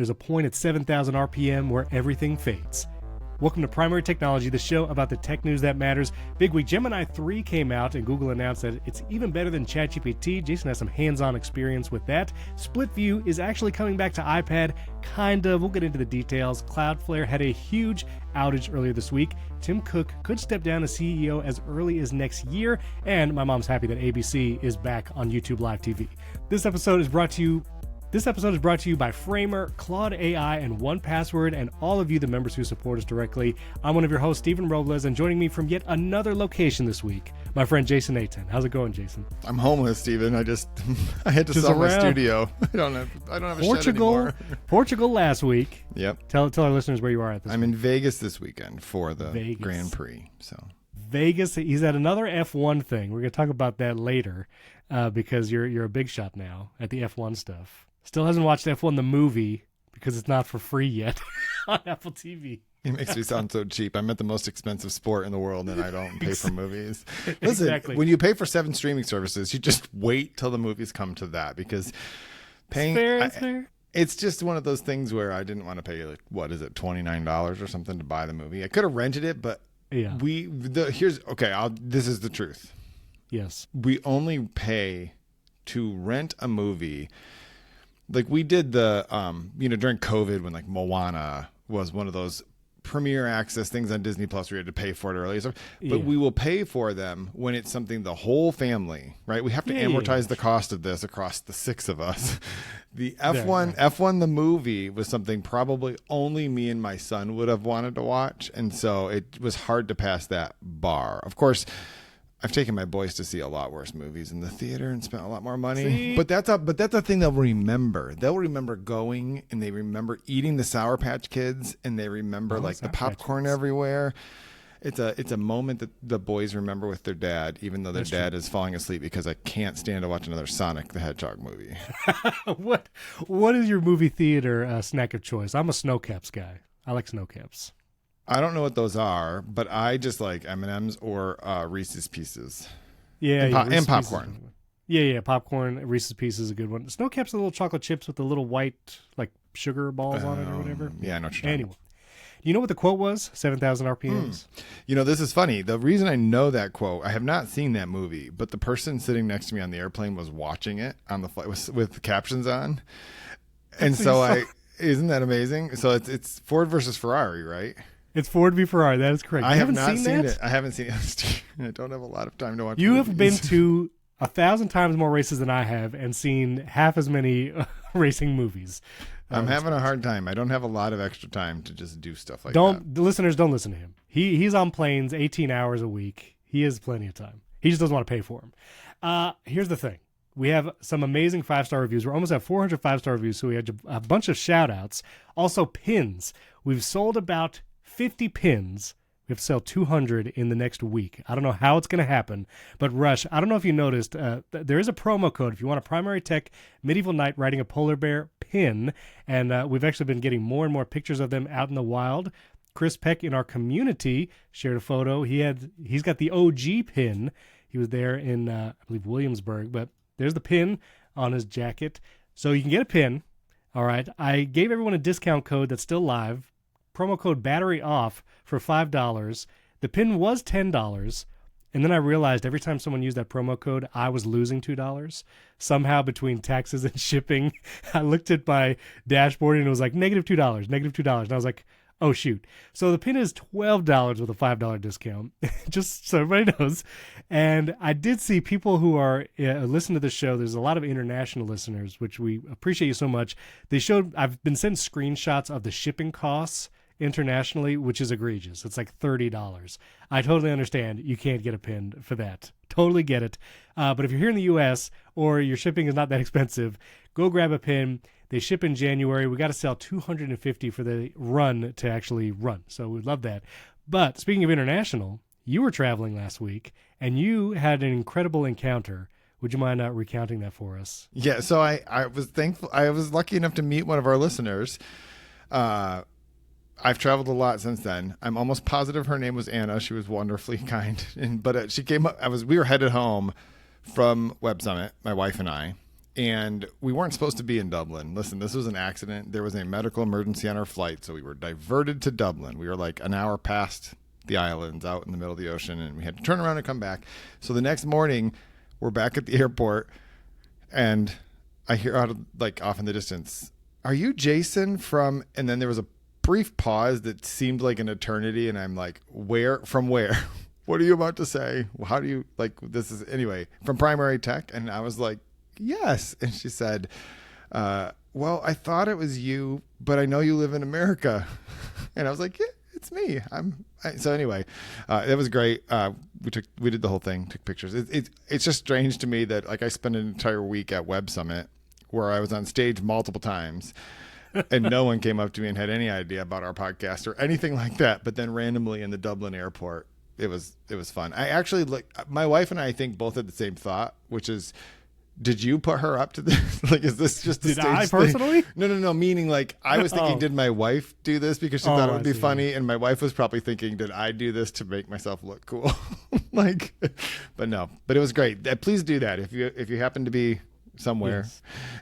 there's a point at 7,000 RPM where everything fades. Welcome to Primary Technology, the show about the tech news that matters. Big week, Gemini 3 came out and Google announced that it's even better than ChatGPT. Jason has some hands-on experience with that. Split View is actually coming back to iPad, kind of. We'll get into the details. Cloudflare had a huge outage earlier this week. Tim Cook could step down as CEO as early as next year, and my mom's happy that ABC is back on YouTube Live TV. This episode is brought to you by Framer, Claude AI, and 1Password, and all of you, the members who support us directly. I'm one of your hosts, Stephen Robles, and joining me from yet another location this week, my friend Jason Aten. How's it going, Jason? I'm homeless, Stephen. I had to sell my studio. I don't have a shed anymore. Portugal last week. Yep. Tell our listeners where you are at this week. I'm in Vegas this weekend for the Grand Prix. So Vegas, he's at another F1 thing. We're going to talk about that later because you're a big shot now at the F1 stuff. Still hasn't watched F1 the movie because it's not for free yet on Apple TV. It makes me sound so cheap. I'm at the most expensive sport in the world and I don't pay for movies. Listen, Exactly. When you pay for 7 streaming services, you just wait till the movies come to that because paying... It's fair. It's just one of those things where I didn't want to pay, like, what is it, $29 or something to buy the movie. I could have rented it, but yeah. This is the truth. Yes. We only pay to rent a movie. Like we did the, during COVID when like Moana was one of those premiere access things on Disney Plus where you had to pay for it early. But we will pay for them when it's something the whole family, right? We have to amortize the cost of this across the 6 of us. The F1, the movie was something probably only me and my son would have wanted to watch. And so it was hard to pass that bar. Of course, I've taken my boys to see a lot worse movies in the theater and spent a lot more money. See? But that's a thing they'll remember. They'll remember going and they remember eating the Sour Patch Kids and they remember the popcorn everywhere. It's a moment that the boys remember with their dad, even though their dad is falling asleep because I can't stand to watch another Sonic the Hedgehog movie. What is your movie theater snack of choice? I'm a Snowcaps guy. I like Snowcaps. I don't know what those are, but I just like M&Ms or Reese's Pieces. Yeah, and popcorn. Popcorn. Reese's Pieces is a good one. Snowcaps are little chocolate chips with the little white like sugar balls on it or whatever. Yeah, I know what you're talking Anyway, you know what the quote was? 7,000 RPMs. This is funny. The reason I know that quote, I have not seen that movie, but the person sitting next to me on the airplane was watching it on the flight with the captions on, and so isn't that amazing? So it's Ford versus Ferrari, right? It's Ford v Ferrari. That is correct. I have not seen it. I haven't seen it. I don't have a lot of time to watch You movies. have been to 1,000 times more races than I have and seen half as many racing movies. I'm having a hard time. I don't have a lot of extra time to just do stuff like that. The listeners don't listen to him. He's on planes 18 hours a week. He has plenty of time. He just doesn't want to pay for them. Here's the thing. We have some amazing 5-star reviews. We're almost at 400 5-star reviews, so we had a bunch of shout-outs. Also, pins. We've sold about 50 pins. We have to sell 200 in the next week. I don't know how it's going to happen, but Rush, I don't know if you noticed, there is a promo code if you want a Primary Tech Medieval Knight riding a polar bear pin, and we've actually been getting more and more pictures of them out in the wild. Chris Peck in our community shared a photo. He's got the OG pin. He was there in, I believe, Williamsburg, but there's the pin on his jacket. So you can get a pin. All right. I gave everyone a discount code that's still live. Promo code battery off for $5. The pin was $10. And then I realized every time someone used that promo code, I was losing $2. Somehow between taxes and shipping, I looked at my dashboard and it was like -$2, -$2. And I was like, oh, shoot. So the pin is $12 with a $5 discount, just so everybody knows. And I did see people who are listen to the show. There's a lot of international listeners, which we appreciate you so much. I've been sent screenshots of the shipping costs internationally, which is egregious. It's like $30. I totally understand you can't get a pin for that. Totally get it. But if you're here in the U.S. or your shipping is not that expensive, go grab a pin. They ship in January. We got to sell 250 for the run to actually run. So we'd love that. But speaking of international, you were traveling last week and you had an incredible encounter. Would you mind recounting that for us? Yeah. So I was thankful. I was lucky enough to meet one of our listeners. I've traveled a lot since then. I'm almost positive her name was Anna. She was wonderfully kind. But she came up. We were headed home from Web Summit, my wife and I. And we weren't supposed to be in Dublin. Listen, this was an accident. There was a medical emergency on our flight, so we were diverted to Dublin. We were like an hour past the islands out in the middle of the ocean, and we had to turn around and come back. So the next morning, we're back at the airport, and I hear off in the distance, "Are you Jason from?" And then there was a brief pause that seemed like an eternity, and I'm like, from where? What are you about to say? How do you, this is, anyway, from Primary Tech? And I was like, yes. And she said, well, I thought it was you, but I know you live in America. And I was like, yeah, it's me. So anyway, that was great. We did the whole thing, took pictures. It's just strange to me that I spent an entire week at Web Summit where I was on stage multiple times and no one came up to me and had any idea about our podcast or anything like that. But then randomly in the Dublin airport, it was fun. I actually my wife and I think both had the same thought, which is, did you put her up to this? Is this just a Did stage I personally? thing? No. Meaning I was thinking, did my wife do this because she thought it would be funny? And my wife was probably thinking, did I do this to make myself look cool? But no, but it was great. Please do that. If you happen to be somewhere,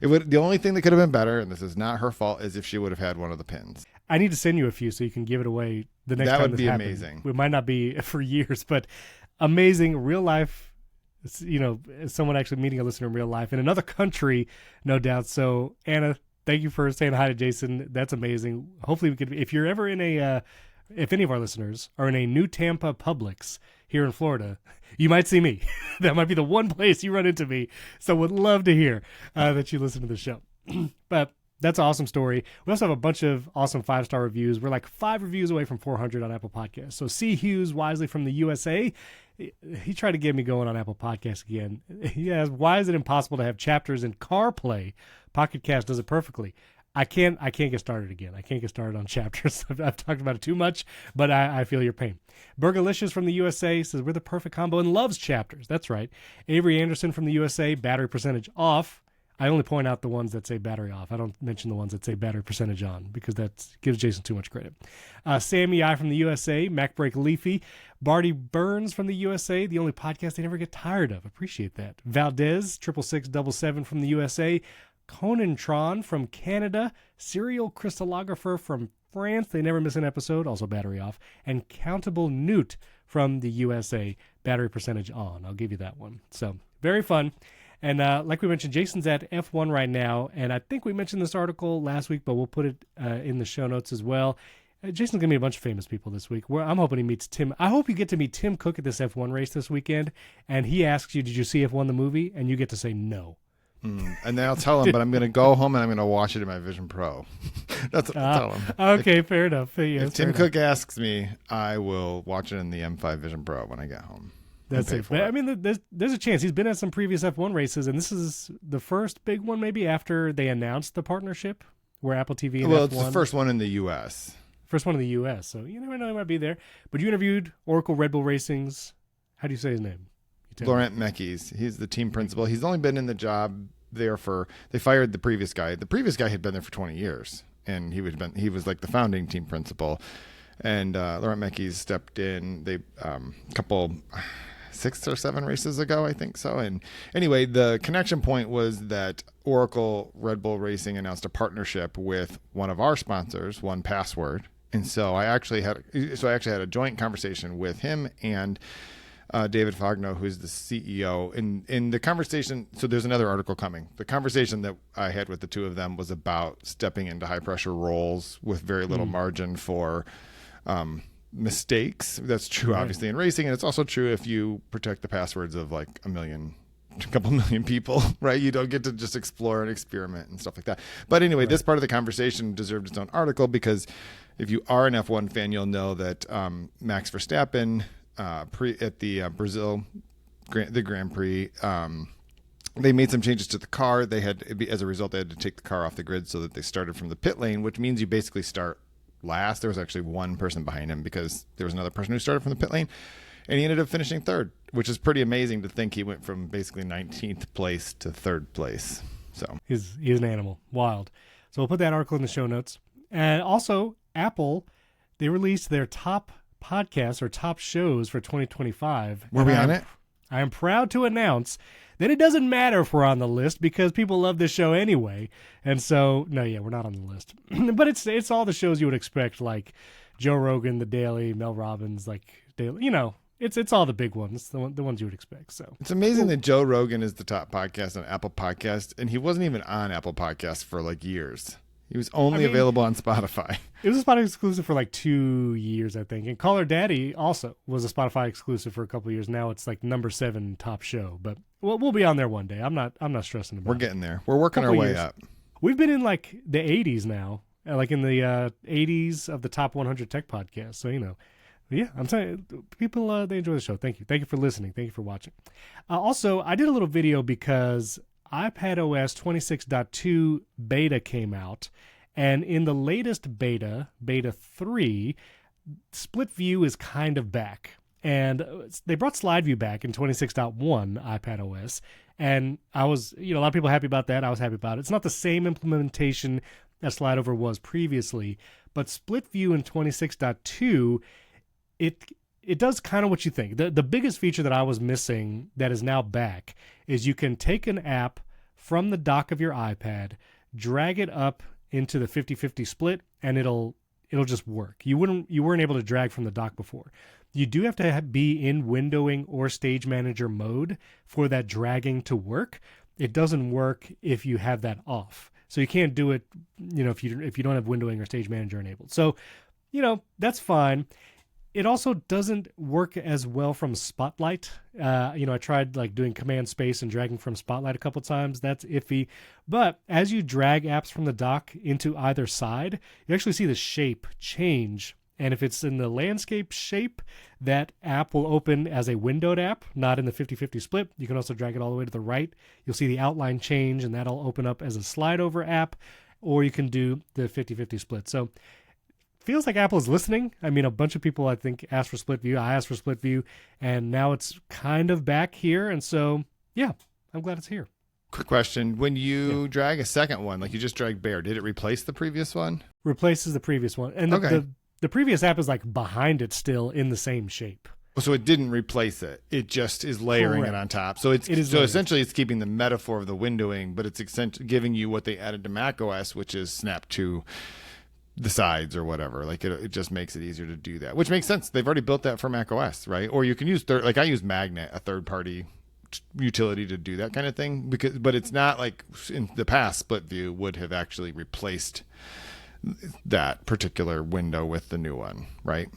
yes. The only thing that could have been better, and this is not her fault, is if she would have had one of the pins. I need to send you a few so you can give it away the next time. That would be happens. Amazing. It might not be for years, but amazing real life. Someone actually meeting a listener in real life in another country, no doubt. So Anna, thank you for saying hi to Jason. That's amazing. Hopefully we could, if you're ever in if any of our listeners are in a New Tampa Publix here in Florida, you might see me. That might be the one place you run into me. So would love to hear that you listen to the show. But that's an awesome story. We also have a bunch of awesome 5-star reviews. We're 5 reviews away from 400 on Apple Podcasts. So C. Hughes Wisely from the USA, he tried to get me going on Apple Podcasts again. He asked, why is it impossible to have chapters in CarPlay? Pocket Cast does it perfectly. I can't get started again. I can't get started on chapters. I've talked about it too much, but I feel your pain. Burgalicious from the USA says, we're the perfect combo and loves chapters. That's right. Avery Anderson from the USA, battery percentage off. I only point out the ones that say battery off. I don't mention the ones that say battery percentage on because that gives Jason too much credit. Sammy I from the USA, MacBreak Leafy, Barty Burns from the USA, the only podcast they never get tired of. Appreciate that. Valdez, 66677 from the USA, Conan Tron from Canada, Serial Crystallographer from France, they never miss an episode, also battery off, and Countable Newt from the USA, battery percentage on. I'll give you that one. So very fun. And like we mentioned, Jason's at F1 right now, and I think we mentioned this article last week, but we'll put it in the show notes as well. Jason's going to meet a bunch of famous people this week. I'm hoping he meets Tim. I hope you get to meet Tim Cook at this F1 race this weekend, and he asks you, did you see F1 the movie? And you get to say no. And then I'll tell him, but I'm going to go home and I'm going to watch it in my Vision Pro. That's what I'll tell him. Okay, fair enough. If Tim Cook asks me, I will watch it in the M5 Vision Pro when I get home. That's it. I mean, there's a chance. He's been at some previous F1 races, and this is the first big one maybe after they announced the partnership where Apple TV and F1. It's the first one in the U.S. First one in the U.S., so you never know, he might be there. But you interviewed Oracle Red Bull Racing's, how do you say his name? Laurent Mekies. He's the team principal. He's only been in the job there they fired the previous guy. The previous guy had been there for 20 years, and he was like the founding team principal. And Laurent Mekies stepped in. They couple 6 or 7 races ago, I think so. And anyway, the connection point was that Oracle Red Bull Racing announced a partnership with one of our sponsors, 1Password. And so I actually had a joint conversation with him and David Fogno, who's the CEO. In the conversation, so there's another article coming. The conversation that I had with the two of them was about stepping into high pressure roles with very little margin for mistakes. That's true, obviously, in racing, and it's also true if you protect the passwords of like a couple million people, right? You don't get to just explore and experiment and stuff like that. But anyway, this part of the conversation deserved its own article because if you are an F1 fan, you'll know that Max Verstappen at the Brazil the Grand Prix, they made some changes to the car. As a result, they had to take the car off the grid so that they started from the pit lane, which means you basically start last. There was actually one person behind him because there was another person who started from the pit lane, and he ended up finishing third, which is pretty amazing to think he went from basically 19th place to third place. So he's an animal, wild. So we'll put that article in the show notes. And also, Apple, they released their top podcasts or top shows for 2025. Were we on it? I am proud to announce that it doesn't matter if we're on the list because people love this show anyway. And so, no, yeah, we're not on the list. But it's all the shows you would expect, like Joe Rogan, The Daily, Mel Robbins, like Daily, it's all the big ones, the ones you would expect. So it's amazing that Joe Rogan is the top podcast on Apple Podcast, and he wasn't even on Apple Podcasts for like years. He was only available on Spotify. It was a Spotify exclusive for like 2 years, I think. And Call Her Daddy also was a Spotify exclusive for a couple of years. Now it's like number 7 top show. But we'll be on there one day. I'm not stressing about it. We're getting there. We're working our way up. We've been in like the 80s now, like in the 80s of the top 100 tech podcasts. So, yeah, I'm saying people, they enjoy the show. Thank you. Thank you for listening. Thank you for watching. Also, I did a little video because iPadOS 26.2 beta came out, and in the latest beta 3, split view is kind of back. And they brought slide view back in 26.1 iPadOS, and I was, a lot of people happy about that. I was happy about it. It's not the same implementation as slide over was previously, but split view in 26.2, it does kind of what you think. The biggest feature that I was missing that is now back is you can take an app from the dock of your iPad, drag it up into the 50-50 split, and it'll just work. You weren't able to drag from the dock before. You do have to be in windowing or stage manager mode for that dragging to work. It doesn't work if you have that off. So you can't do it, if you don't have windowing or stage manager enabled. So, that's fine. It also doesn't work as well from Spotlight. I tried like doing command space and dragging from Spotlight a couple times. That's iffy. But as you drag apps from the dock into either side, you actually see the shape change. And if it's in the landscape shape, that app will open as a windowed app, not in the 50-50 split. You can also drag it all the way to the right. You'll see the outline change, and that'll open up as a slide over app, or you can do the 50-50 split. So feels like Apple is listening. I mean, a bunch of people, I think, asked for split view. I asked for split view, and now it's kind of back here. And so, yeah, I'm glad it's here. Quick question. When you drag a second one, like you just dragged Bear, did it replace the previous one? Replaces the previous one. And the previous app is like behind it still in the same shape. So it didn't replace it. It just is layering it on top. So essentially it's keeping the metaphor of the windowing, but it's giving you what they added to macOS, which is snap to the sides or whatever. Like it just makes it easier to do that, which makes sense. They've already built that for macOS, right? Or you can use I use Magnet, a third-party utility to do that kind of thing, but it's not like in the past split view would have actually replaced that particular window with the new one, right?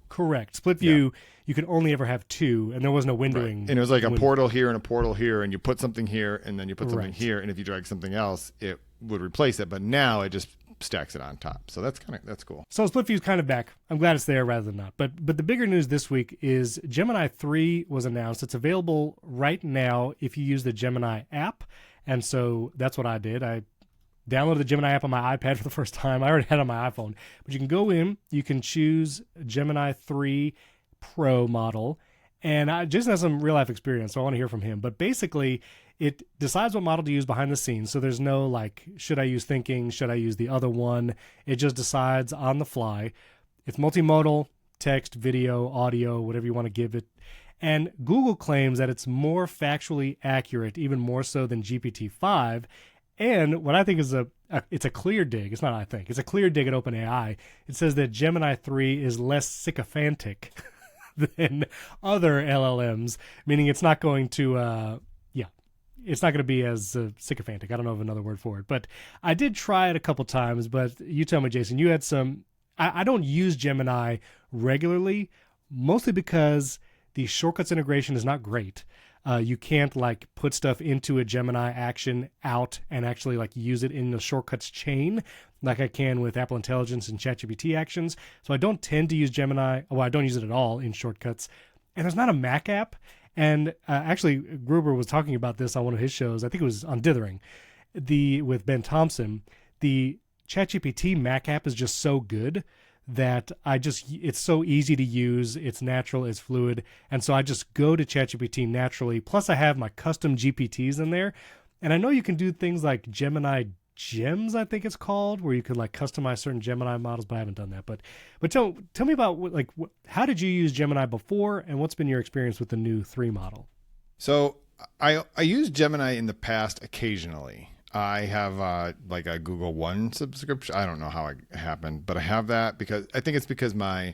Correct. Split view, you could only ever have 2, and there was no windowing. Right. And it was like a portal here and a portal here, and you put something here, and then you put something here, and if you drag something else, it would replace it. But now it just stacks it on top. So that's cool. So split view is kind of back. I'm glad it's there rather than not. But the bigger news this week is Gemini 3 was announced. It's available right now if you use the Gemini app. And so that's what I did. I downloaded the Gemini app on my iPad for the first time. I already had it on my iPhone. But you can go in, you can choose Gemini 3 Pro model. And Jason has some real life experience, so I want to hear from him. But basically, it decides what model to use behind the scenes. So there's no like, should I use thinking? Should I use the other one? It just decides on the fly. It's multimodal, text, video, audio, whatever you want to give it. And Google claims that it's more factually accurate, even more so than GPT-5. And what I think is it's a clear dig. It's not I think. It's a clear dig at OpenAI. It says that Gemini 3 is less sycophantic than other LLMs, meaning it's not going to, it's not going to be as sycophantic. I don't know of another word for it, but I did try it a couple times. But you tell me, Jason, you had some. I don't use Gemini regularly, mostly because the shortcuts integration is not great. You can't like put stuff into a Gemini action out and actually like use it in the shortcuts chain like I can with Apple Intelligence and ChatGPT actions. So I don't tend to use Gemini. Well, I don't use it at all in shortcuts. And there's not a Mac app. And actually, Gruber was talking about this on one of his shows. I think it was on Dithering, with Ben Thompson. The ChatGPT Mac app is just so good that it's so easy to use, it's natural, it's fluid, and so I just go to ChatGPT naturally. Plus, I have my custom GPTs in there, and I know you can do things like Gemini Gems, I think it's called, where you can like customize certain Gemini models, but I haven't done that. But tell me about how did you use Gemini before, and what's been your experience with the new 3 model? So I use Gemini in the past occasionally. I have like a Google One subscription. I don't know how it happened, but I have that because I think it's because my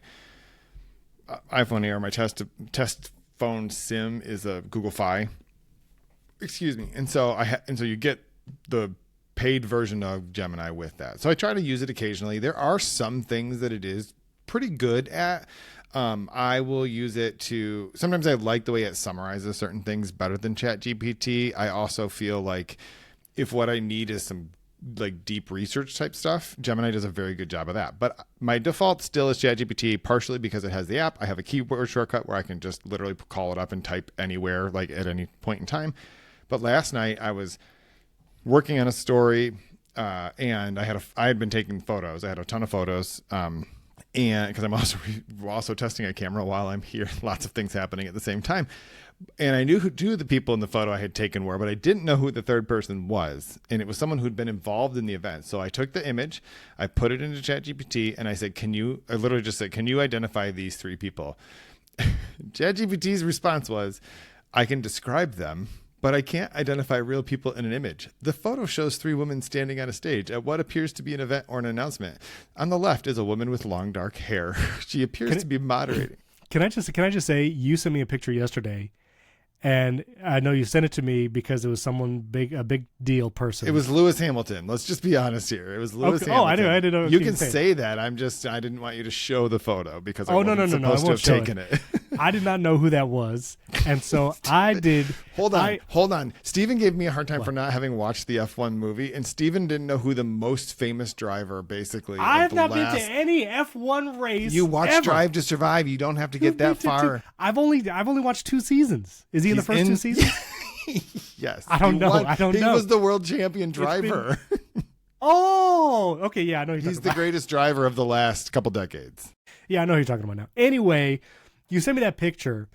iPhone Air, my test phone SIM is a Google Fi. Excuse me. And so so you get the paid version of Gemini with that. So I try to use it occasionally. There are some things that it is pretty good at. I will use it to, sometimes I like the way it summarizes certain things better than ChatGPT. I also feel like if what I need is some like deep research type stuff, Gemini does a very good job of that. But my default still is ChatGPT, partially because it has the app. I have a keyboard shortcut where I can just literally call it up and type anywhere, like at any point in time. But last night I was working on a story, and I had been taking photos. I had a ton of photos, and because I'm also testing a camera while I'm here, lots of things happening at the same time. And I knew who two of the people in the photo I had taken were, but I didn't know who the third person was. And it was someone who'd been involved in the event. So I took the image, I put it into ChatGPT, and I said, I literally just said, can you identify these three people? ChatGPT's response was, I can describe them, but I can't identify real people in an image. The photo shows three women standing on a stage at what appears to be an event or an announcement. On the left is a woman with long dark hair. She appears to be moderating. Can I just say, you sent me a picture yesterday, and I know you sent it to me because it was someone a big deal person. It was Lewis Hamilton. Let's just be honest here. It was Lewis Hamilton. Oh, I didn't know. You can say that. I didn't want you to show the photo because I wasn't no, supposed to have taken it. I did not know who that was, and so I did. Hold on. Steven gave me a hard time for not having watched the F1 movie, and Steven didn't know who the most famous driver basically. I have not been to any F1 race. You watched Drive to Survive. You don't have to get that far. I've only watched 2 seasons. Is he in the first 2 seasons? Yes. I don't know. He was the world champion driver. Oh, okay. Yeah, I know. He's the greatest driver of the last couple decades. Yeah, I know who you're talking about now. Anyway, you sent me that picture,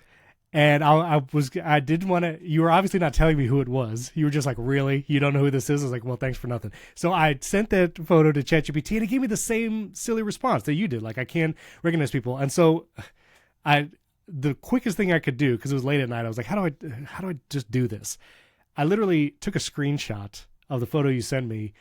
and I didn't want to. You were obviously not telling me who it was. You were just like, really? You don't know who this is? I was like, well, thanks for nothing. So I sent that photo to ChatGPT, and it gave me the same silly response that you did. Like, I can't recognize people, and so the quickest thing I could do, because it was late at night, I was like, how do I just do this? I literally took a screenshot of the photo you sent me,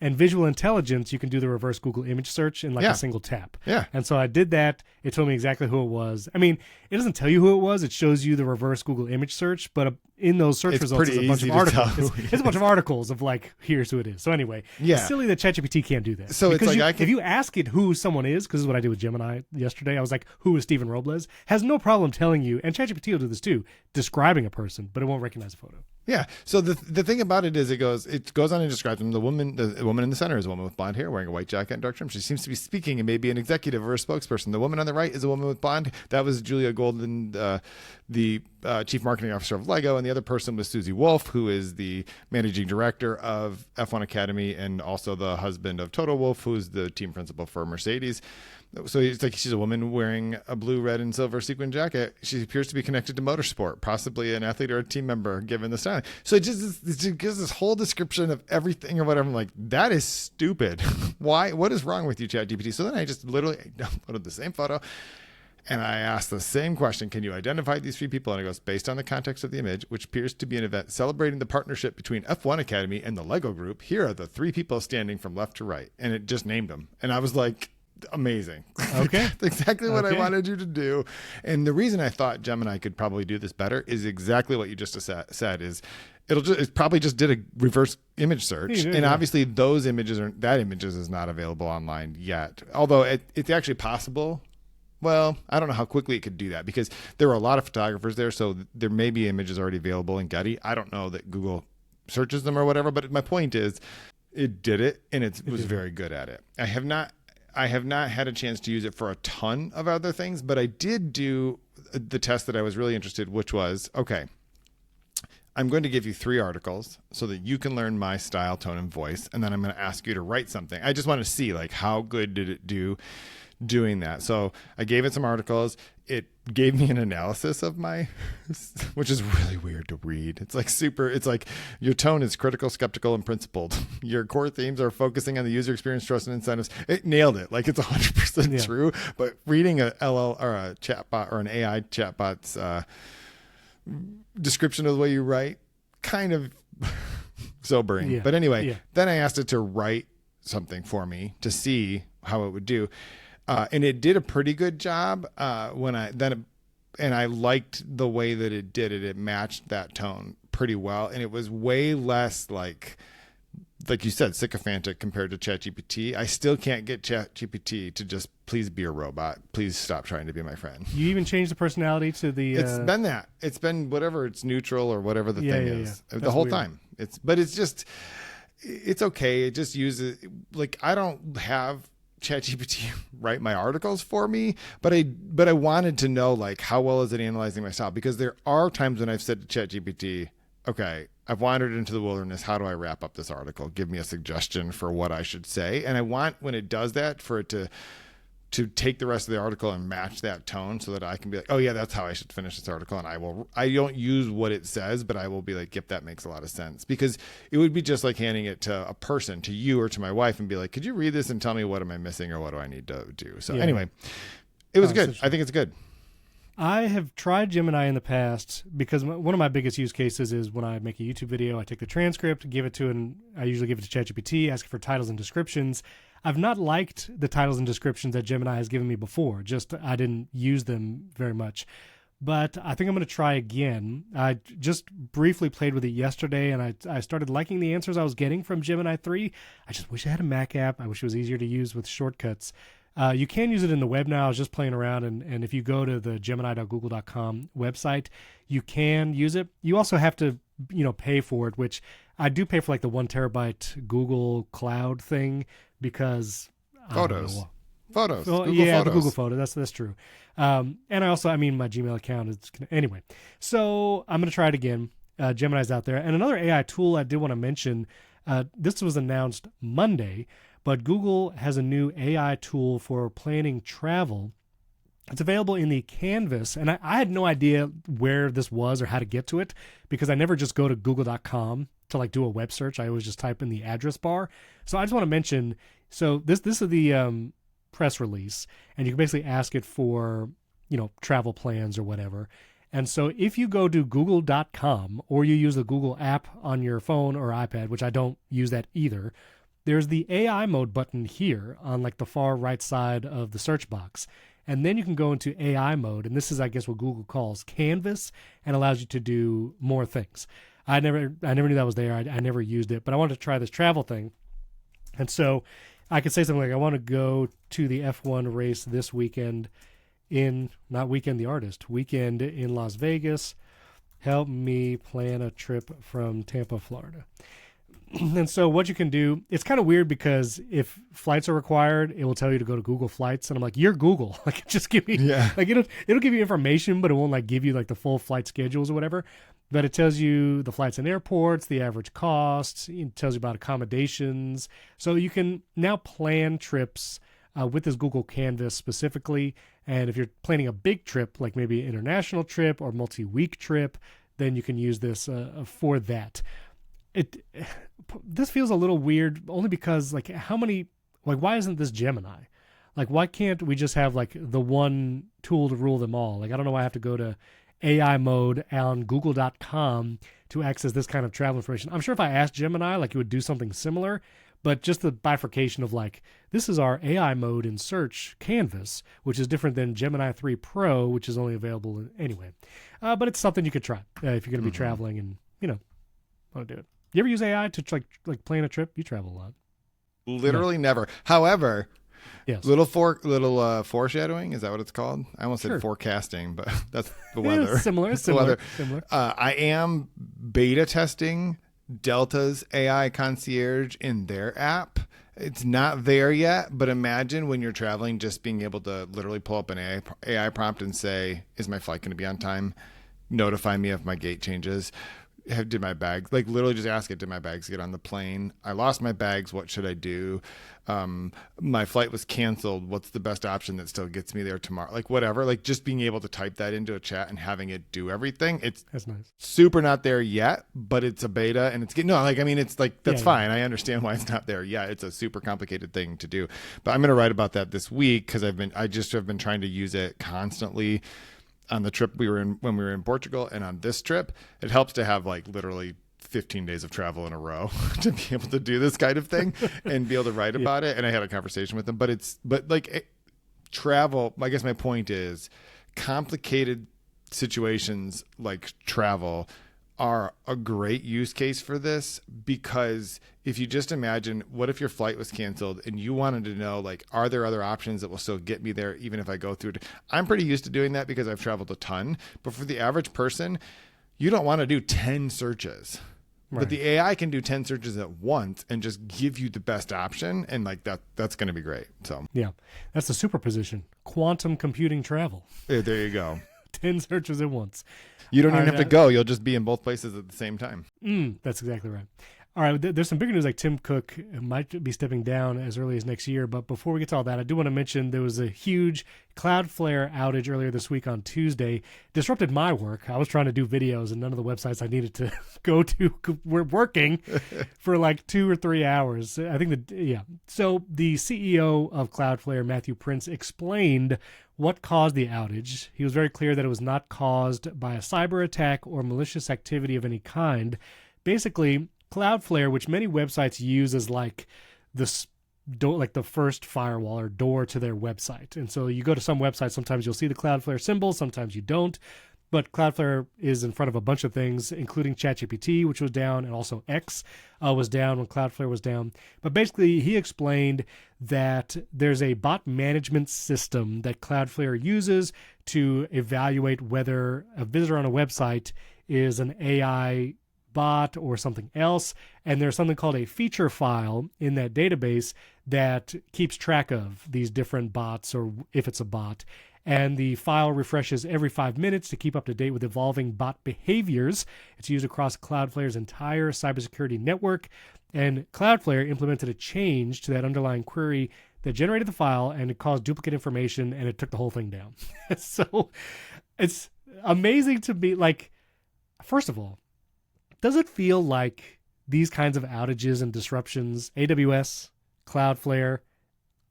and visual intelligence, you can do the reverse Google image search in a single tap. Yeah. And so I did that. It told me exactly who it was. I mean, it doesn't tell you who it was. It shows you the reverse Google image search, but in those search results, it's a bunch of articles. It's a bunch of articles of like, here's who it is. So anyway, it's silly that ChatGPT can't do that. So because it's like if you ask it who someone is, because this is what I did with Gemini yesterday, I was like, who is Steven Robles? Has no problem telling you, and ChatGPT will do this too, describing a person, but it won't recognize a photo. Yeah. So the thing about it is it goes on and describes them. The woman in the center is a woman with blonde hair wearing a white jacket and dark trim. She seems to be speaking and maybe an executive or a spokesperson. The woman on the right is a woman with blonde. That was Julia Golden, the chief marketing officer of Lego. And the other person was Susie Wolf, who is the managing director of F1 Academy and also the husband of Toto Wolff, who's the team principal for Mercedes. So it's like she's a woman wearing a blue, red, and silver sequin jacket. She appears to be connected to motorsport, possibly an athlete or a team member, given the styling. So it just gives this whole description of everything or whatever. I'm like, that is stupid. Why? What is wrong with you, ChatGPT? So then I just literally downloaded the same photo, and I asked the same question. Can you identify these three people? And it goes, based on the context of the image, which appears to be an event celebrating the partnership between F1 Academy and the Lego Group, here are the three people standing from left to right. And it just named them. And I was like, amazing. Okay. That's exactly what I wanted you to do. And the reason I thought Gemini could probably do this better is exactly what you just said is it probably just did a reverse image search. And obviously those images is not available online yet. Although it's actually possible. Well, I don't know how quickly it could do that because there were a lot of photographers there. So there may be images already available in Getty. I don't know that Google searches them or whatever, but my point is it did it and it was very good at it. I have not had a chance to use it for a ton of other things, but I did do the test that I was really interested, which was, okay, I'm going to give you 3 articles so that you can learn my style, tone, and voice. And then I'm going to ask you to write something. I just want to see like how good did it do doing that. So I gave it some articles. It gave me an analysis of which is really weird to read. It's like your tone is critical, skeptical, and principled. Your core themes are focusing on the user experience, trust, and incentives. It nailed it. Like it's 100% true. But reading a LL or a chatbot or an AI chatbot's description of the way you write, kind of sobering. Yeah. But anyway, Yeah. then I asked it to write something for me to see how it would do. And it did a pretty good job and I liked the way that it did it. It matched that tone pretty well. And it was way less like you said, sycophantic compared to ChatGPT. I still can't get ChatGPT to just please be a robot. Please stop trying to be my friend. You even changed the personality to the. It's been that. It's been whatever. It's neutral or whatever the thing is the whole weird. time. It's okay. It just uses like I don't have ChatGPT write my articles for me, but I wanted to know like how well is it analyzing my style, because there are times when I've said to ChatGPT, okay, I've wandered into the wilderness. How do I wrap up this article? Give me a suggestion for what I should say. And I want, when it does that, for it to take the rest of the article and match that tone so that I can be like, oh yeah, that's how I should finish this article. And I don't use what it says, but I will be like, yep, that makes a lot of sense, because it would be just like handing it to a person, to you or to my wife, and be like, could you read this and tell me what am I missing or what do I need to do? So anyway, it was good. I think it's good. I have tried Gemini in the past because one of my biggest use cases is when I make a YouTube video, I take the transcript, I usually give it to ChatGPT, ask for titles and descriptions. I've not liked the titles and descriptions that Gemini has given me before. Just I didn't use them very much. But I think I'm going to try again. I just briefly played with it yesterday, and I started liking the answers I was getting from Gemini 3. I just wish I had a Mac app. I wish it was easier to use with shortcuts. You can use it in the web now. I was just playing around, and if you go to the gemini.google.com website, you can use it. You also have to, pay for it, which I do pay for, like the 1 terabyte Google Cloud thing, because Photos. Well, Google yeah, Photos. the Google Photo. That's true. And my Gmail account is anyway. So I'm gonna try it again. Gemini's out there, and another AI tool I did want to mention. This was announced Monday, but Google has a new AI tool for planning travel. It's available in the Canvas, and I had no idea where this was or how to get to it, because I never just go to google.com to like do a web search. I always just type in the address bar. So I just want to mention, so this is the press release, and you can basically ask it for, travel plans or whatever. And so if you go to google.com, or you use the Google app on your phone or iPad, which I don't use that either, there's the AI mode button here on like the far right side of the search box. And then you can go into AI mode, and this is, I guess, what Google calls Canvas, and allows you to do more things. I never knew that was there. I never used it, but I wanted to try this travel thing. And so I could say something like, I want to go to the F1 race this weekend weekend in Las Vegas. Help me plan a trip from Tampa, Florida. And so what you can do, it's kind of weird, because if flights are required, it will tell you to go to Google Flights. And I'm like, you're Google. Like, just give me, like, it'll give you information, but it won't like give you like the full flight schedules or whatever. But it tells you the flights and airports, the average costs. It tells you about accommodations. So you can now plan trips with this Google Canvas specifically. And if you're planning a big trip, like maybe an international trip or multi-week trip, then you can use this for that. This feels a little weird, only because like why isn't this Gemini? Like, why can't we just have like the one tool to rule them all? Like, I don't know why I have to go to AI mode on google.com to access this kind of travel information. I'm sure if I asked Gemini, like, it would do something similar, but just the bifurcation of like, this is our AI mode in search Canvas, which is different than Gemini 3 Pro, which is only available anyway. But it's something you could try if you're going to be traveling and, want to do it. You ever use AI to like plan a trip? You travel a lot. Literally never. However, yes. Little foreshadowing, is that what it's called? I almost said forecasting, but that's the weather. It's similar. I am beta testing Delta's AI concierge in their app. It's not there yet, but imagine when you're traveling, just being able to literally pull up an AI prompt and say, is my flight going to be on time? Notify me if my gate changes. Did my bags, like literally just ask it, did my bags get on the plane? I lost my bags. What should I do? My flight was canceled. What's the best option that still gets me there tomorrow? Like whatever, like just being able to type that into a chat and having it do everything. That's nice. Super not there yet, but it's a beta and it's getting, it's like, that's fine. I understand why it's not there. Yeah. It's a super complicated thing to do, but I'm going to write about that this week, because I just have been trying to use it constantly. on the trip when we were in Portugal, and on this trip, it helps to have like literally 15 days of travel in a row to be able to do this kind of thing and be able to write about it. And I had a conversation with them, travel, I guess my point is complicated situations like travel are a great use case for this, because if you just imagine, what if your flight was canceled and you wanted to know, like, are there other options that will still get me there even if I go through it? I'm pretty used to doing that because I've traveled a ton, but for the average person, you don't want to do 10 searches. Right. But the AI can do 10 searches at once and just give you the best option, and like that's going to be great. So yeah, that's the superposition, quantum computing travel. Yeah, there you go. 10 searches at once. You don't even have to go. You'll just be in both places at the same time. That's exactly right. All right, there's some bigger news, like Tim Cook might be stepping down as early as next year. But before we get to all that, I do want to mention there was a huge Cloudflare outage earlier this week on Tuesday. Disrupted my work. I was trying to do videos, and none of the websites I needed to go to were working for like 2 or 3 hours. I think So the CEO of Cloudflare, Matthew Prince, explained what caused the outage. He was very clear that it was not caused by a cyber attack or malicious activity of any kind. Basically, Cloudflare, which many websites use as like this like the first firewall or door to their website. And so you go to some websites, sometimes you'll see the Cloudflare symbol, sometimes you don't. But Cloudflare is in front of a bunch of things, including ChatGPT, which was down, and also X was down when Cloudflare was down. But basically, he explained that there's a bot management system that Cloudflare uses to evaluate whether a visitor on a website is an AI bot or something else. And there's something called a feature file in that database that keeps track of these different bots, or if it's a bot. And the file refreshes every 5 minutes to keep up to date with evolving bot behaviors. It's used across Cloudflare's entire cybersecurity network. And Cloudflare implemented a change to that underlying query that generated the file, and it caused duplicate information, and it took the whole thing down. So it's amazing to me. Like, first of all, does it feel like these kinds of outages and disruptions, AWS, Cloudflare,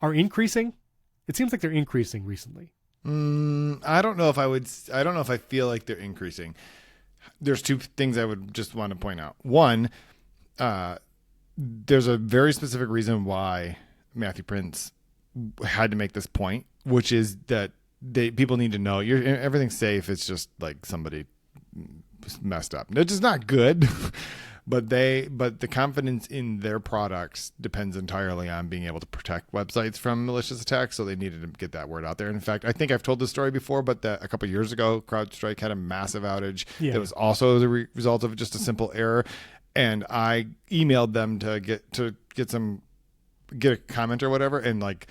are increasing? It seems like they're increasing recently. I don't know if I feel like they're increasing. There's two things I would just want to point out. One, there's a very specific reason why Matthew Prince had to make this point, which is that people need to know everything's safe. It's just like somebody messed up. It's just not good. But the confidence in their products depends entirely on being able to protect websites from malicious attacks. So they needed to get that word out there. And in fact, I think I've told this story before, but a couple of years ago, CrowdStrike had a massive outage that was also the result of just a simple error. And I emailed them to get a comment or whatever. And like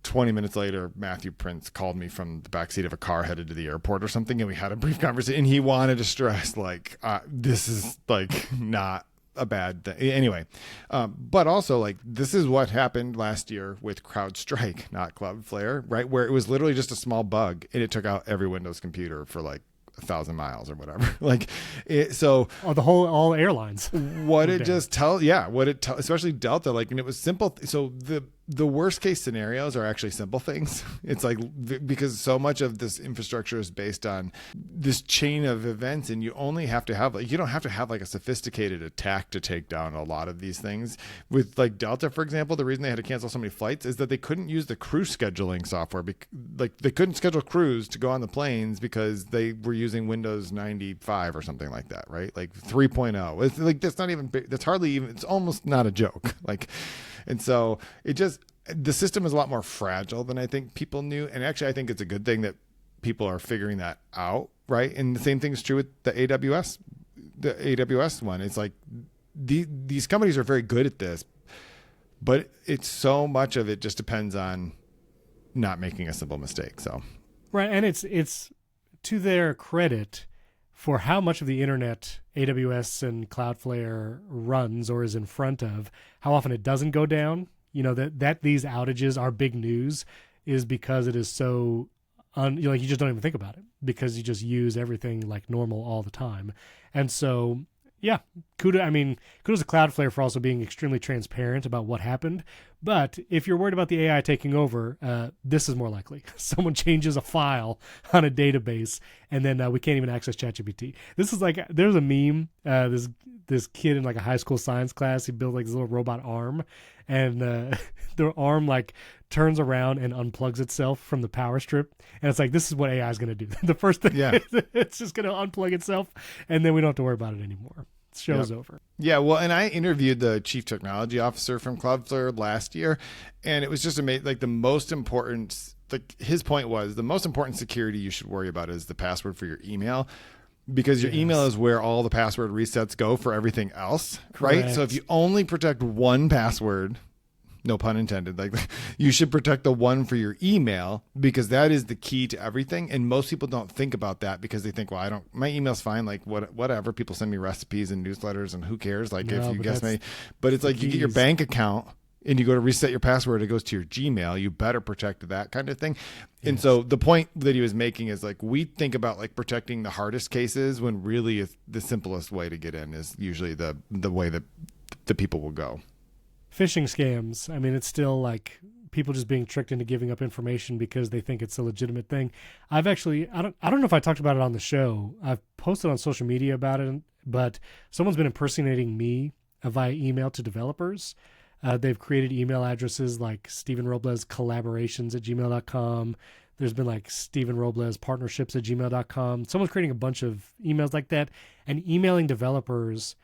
20 minutes later, Matthew Prince called me from the backseat of a car headed to the airport or something, and we had a brief conversation, and he wanted to stress, like, this is, like, not a bad thing. Anyway, but also, like, this is what happened last year with CrowdStrike, not Cloudflare, right, where it was literally just a small bug, and it took out every Windows computer for, like, 1,000 miles or whatever. Like it, so all airlines. What it just tells, especially Delta, like, and it was simple. So the worst case scenarios are actually simple things. It's like, because so much of this infrastructure is based on this chain of events, and you only have to have, like, you don't have to have like a sophisticated attack to take down a lot of these things. With like Delta, for example, the reason they had to cancel so many flights is that they couldn't use the crew scheduling software. Like they couldn't schedule crews to go on the planes because they were using Windows 95 or something like that, right? Like 3.0. It's like, that's hardly even, it's almost not a joke. Like, and so the system is a lot more fragile than I think people knew. And actually, I think it's a good thing that people are figuring that out, right? And the same thing is true with the AWS one. It's like these companies are very good at this, but it's so much of it just depends on not making a simple mistake. So, right. And it's to their credit for how much of the internet AWS and Cloudflare runs or is in front of, how often it doesn't go down. You know, that these outages are big news is because it is so, you just don't even think about it because you just use everything like normal all the time. And so Yeah, kudos to Cloudflare for also being extremely transparent about what happened. But if you're worried about the AI taking over, this is more likely. Someone changes a file on a database, and then we can't even access ChatGPT. This is like, there's a meme. This kid in like a high school science class, he built like this little robot arm, and the arm like turns around and unplugs itself from the power strip, and it's like, this is what AI is going to do. The first thing, it's just going to unplug itself, and then we don't have to worry about it anymore. Show's over. Yeah, well, and I interviewed the chief technology officer from Cloudflare last year, and it was just amazing. Like, the most important, like, his point was the most important security you should worry about is the password for your email, because your email is where all the password resets go for everything else, right? So if you only protect one password, no pun intended, like, you should protect the one for your email, because that is the key to everything. And most people don't think about that because they think, well, my email's fine. Like, whatever. People send me recipes and newsletters, and who cares? Like, if you guess me, but it's like, you get your bank account and you go to reset your password, it goes to your Gmail. You better protect that kind of thing. Yes. And so the point that he was making is, like, we think about like protecting the hardest cases when really the simplest way to get in is usually the way that the people will go. Phishing scams. I mean, it's still like people just being tricked into giving up information because they think it's a legitimate thing. I don't know if I talked about it on the show. I've posted on social media about it, but someone's been impersonating me via email to developers. They've created email addresses like Stephen Robles collaborations at gmail.com. There's been like Stephen Robles partnerships at gmail.com. Someone's creating a bunch of emails like that and emailing developers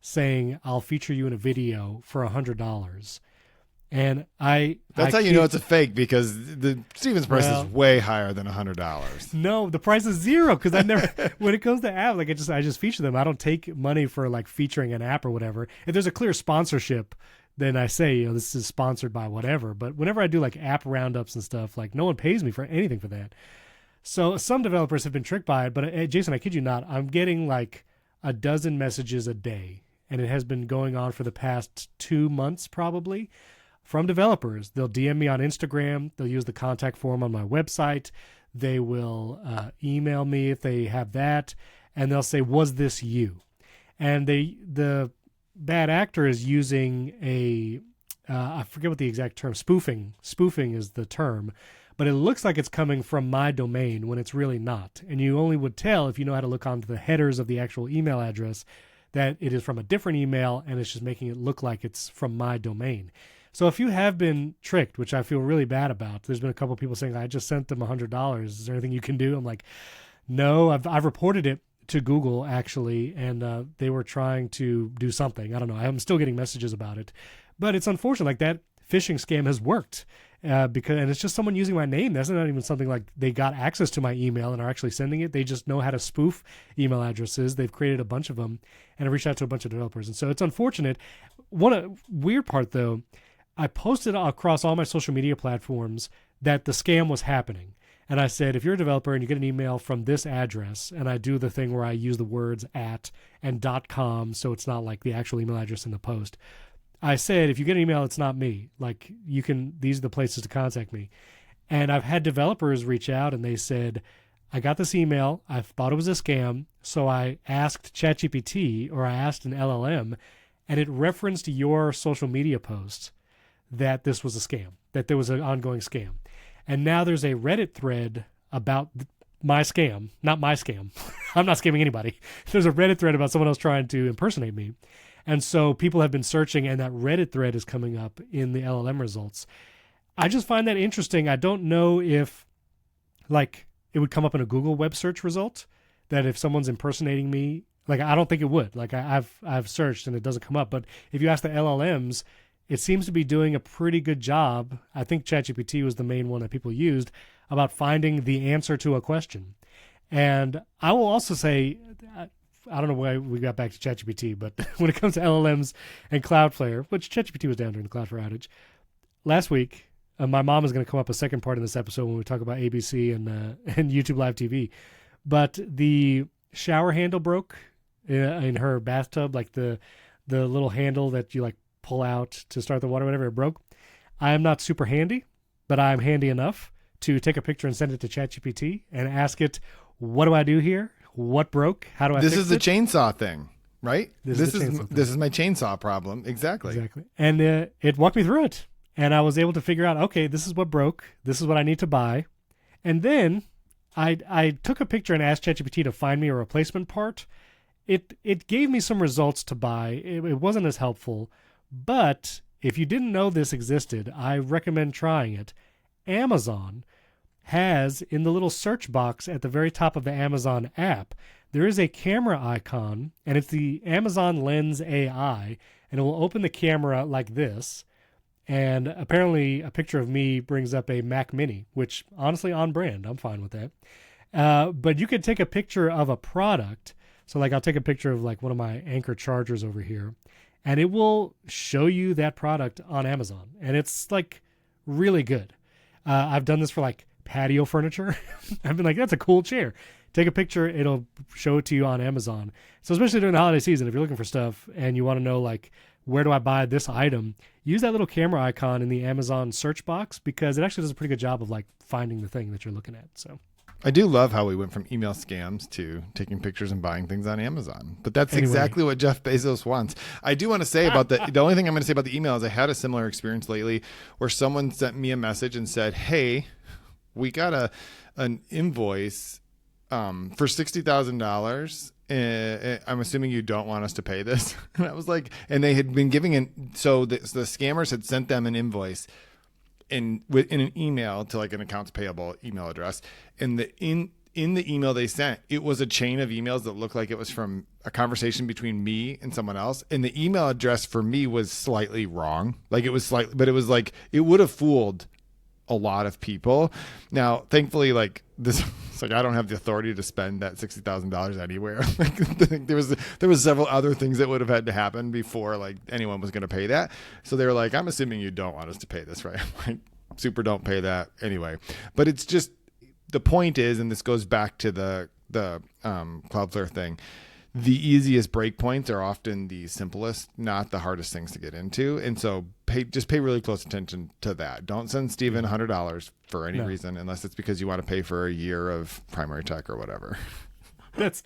saying, I'll feature you in a video for $100. And that's how you know it's a fake, because the Steven's price is way higher than $100. No, the price is zero, because I never, when it comes to app, like, I just feature them. I don't take money for like featuring an app or whatever. If there's a clear sponsorship, then I say, this is sponsored by whatever. But whenever I do like app roundups and stuff, like, no one pays me for anything for that. So some developers have been tricked by it. But Jason, I kid you not, I'm getting like a dozen messages a day. And it has been going on for the past 2 months probably from developers. They'll DM me on Instagram. They'll use the contact form on my website. They will email me if they have that. And they'll say, was this you? And the bad actor is using I forget what the exact term, spoofing. Spoofing is the term. But it looks like it's coming from my domain when it's really not. And you only would tell if you know how to look onto the headers of the actual email address that it is from a different email, and it's just making it look like it's from my domain. So if you have been tricked, which I feel really bad about, there's been a couple of people saying, I just sent them $100. Is there anything you can do? I'm like, no, I've reported it to Google, actually, and they were trying to do something. I don't know. I'm still getting messages about it. But it's unfortunate. Like, that phishing scam has worked. And it's just someone using my name. That's not even something like they got access to my email and are actually sending it. They just know how to spoof email addresses. They've created a bunch of them and have reached out to a bunch of developers. And so it's unfortunate. One weird part, though, I posted across all my social media platforms that the scam was happening. And I said, if you're a developer and you get an email from this address, and I do the thing where I use the words @ and .com, so it's not like the actual email address in the post. I said, if you get an email, it's not me. Like, these are the places to contact me. And I've had developers reach out and they said, I got this email. I thought it was a scam. So I asked ChatGPT, or I asked an LLM, and it referenced your social media post that this was a scam, that there was an ongoing scam. And now there's a Reddit thread about my scam, not my scam. I'm not scamming anybody. There's a Reddit thread about someone else trying to impersonate me. And so people have been searching, and that Reddit thread is coming up in the LLM results. I just find that interesting. I don't know if, like, it would come up in a Google web search result, that if someone's impersonating me, like, I don't think it would. Like, I've searched and it doesn't come up. But if you ask the LLMs, it seems to be doing a pretty good job. I think ChatGPT was the main one that people used about finding the answer to a question. And I will also say, I don't know why we got back to ChatGPT, but when it comes to LLMs and Cloudflare, which ChatGPT was down during the Cloudflare outage, last week, my mom is going to come up a second part in this episode when we talk about ABC and YouTube Live TV. But the shower handle broke in her bathtub, like the little handle that you like pull out to start the water, whatever, it broke. I am not super handy, but I'm handy enough to take a picture and send it to ChatGPT and ask it, what do I do here? What broke? How do I fix it? This is the chainsaw thing, right? This is the chainsaw this is my chainsaw problem. Exactly. Exactly. And it walked me through it. And I was able to figure out, okay, this is what broke. This is what I need to buy. And then I took a picture and asked ChatGPT to find me a replacement part. It gave me some results to buy. It wasn't as helpful. But if you didn't know this existed, I recommend trying it. Amazon has, in the little search box at the very top of the Amazon app, there is a camera icon, and it's the Amazon Lens AI, and it will open the camera like this. And apparently a picture of me brings up a Mac Mini, which honestly on brand. I'm fine with that. But you could take a picture of a product. So like I'll take a picture of like one of my Anchor chargers over here, and it will show you that product on Amazon. And it's like really good. I've done this for like patio furniture. I've been like, that's a cool chair. Take a picture, it'll show it to you on Amazon. So especially during the holiday season, if you're looking for stuff and you want to know like, where do I buy this item? Use that little camera icon in the Amazon search box because it actually does a pretty good job of like finding the thing that you're looking at. So I do love how we went from email scams to taking pictures and buying things on Amazon. But that's exactly what Jeff Bezos wants. I do want to say about the only thing I'm going to say about the email is I had a similar experience lately where someone sent me a message and said, hey, we got an invoice for $60,000. I'm assuming you don't want us to pay this. And I was like, and they had been giving so the scammers had sent them an invoice in an email to like an accounts payable email address. And in the email they sent, it was a chain of emails that looked like it was from a conversation between me and someone else. And the email address for me was slightly wrong. Like it was slightly, but it was like, it would have fooled a lot of people. Now, thankfully, like this, it's like I don't have the authority to spend that $60,000 anywhere. Like there was several other things that would have had to happen before like anyone was going to pay that. So they were like, I'm assuming you don't want us to pay this, right? I'm like, super don't pay that anyway. But it's just the point is, and this goes back to the Cloudflare thing. The easiest breakpoints are often the simplest, not the hardest things to get into. And so just pay really close attention to that. Don't send Steven $100 for any reason, unless it's because you want to pay for a year of primary tech or whatever. That's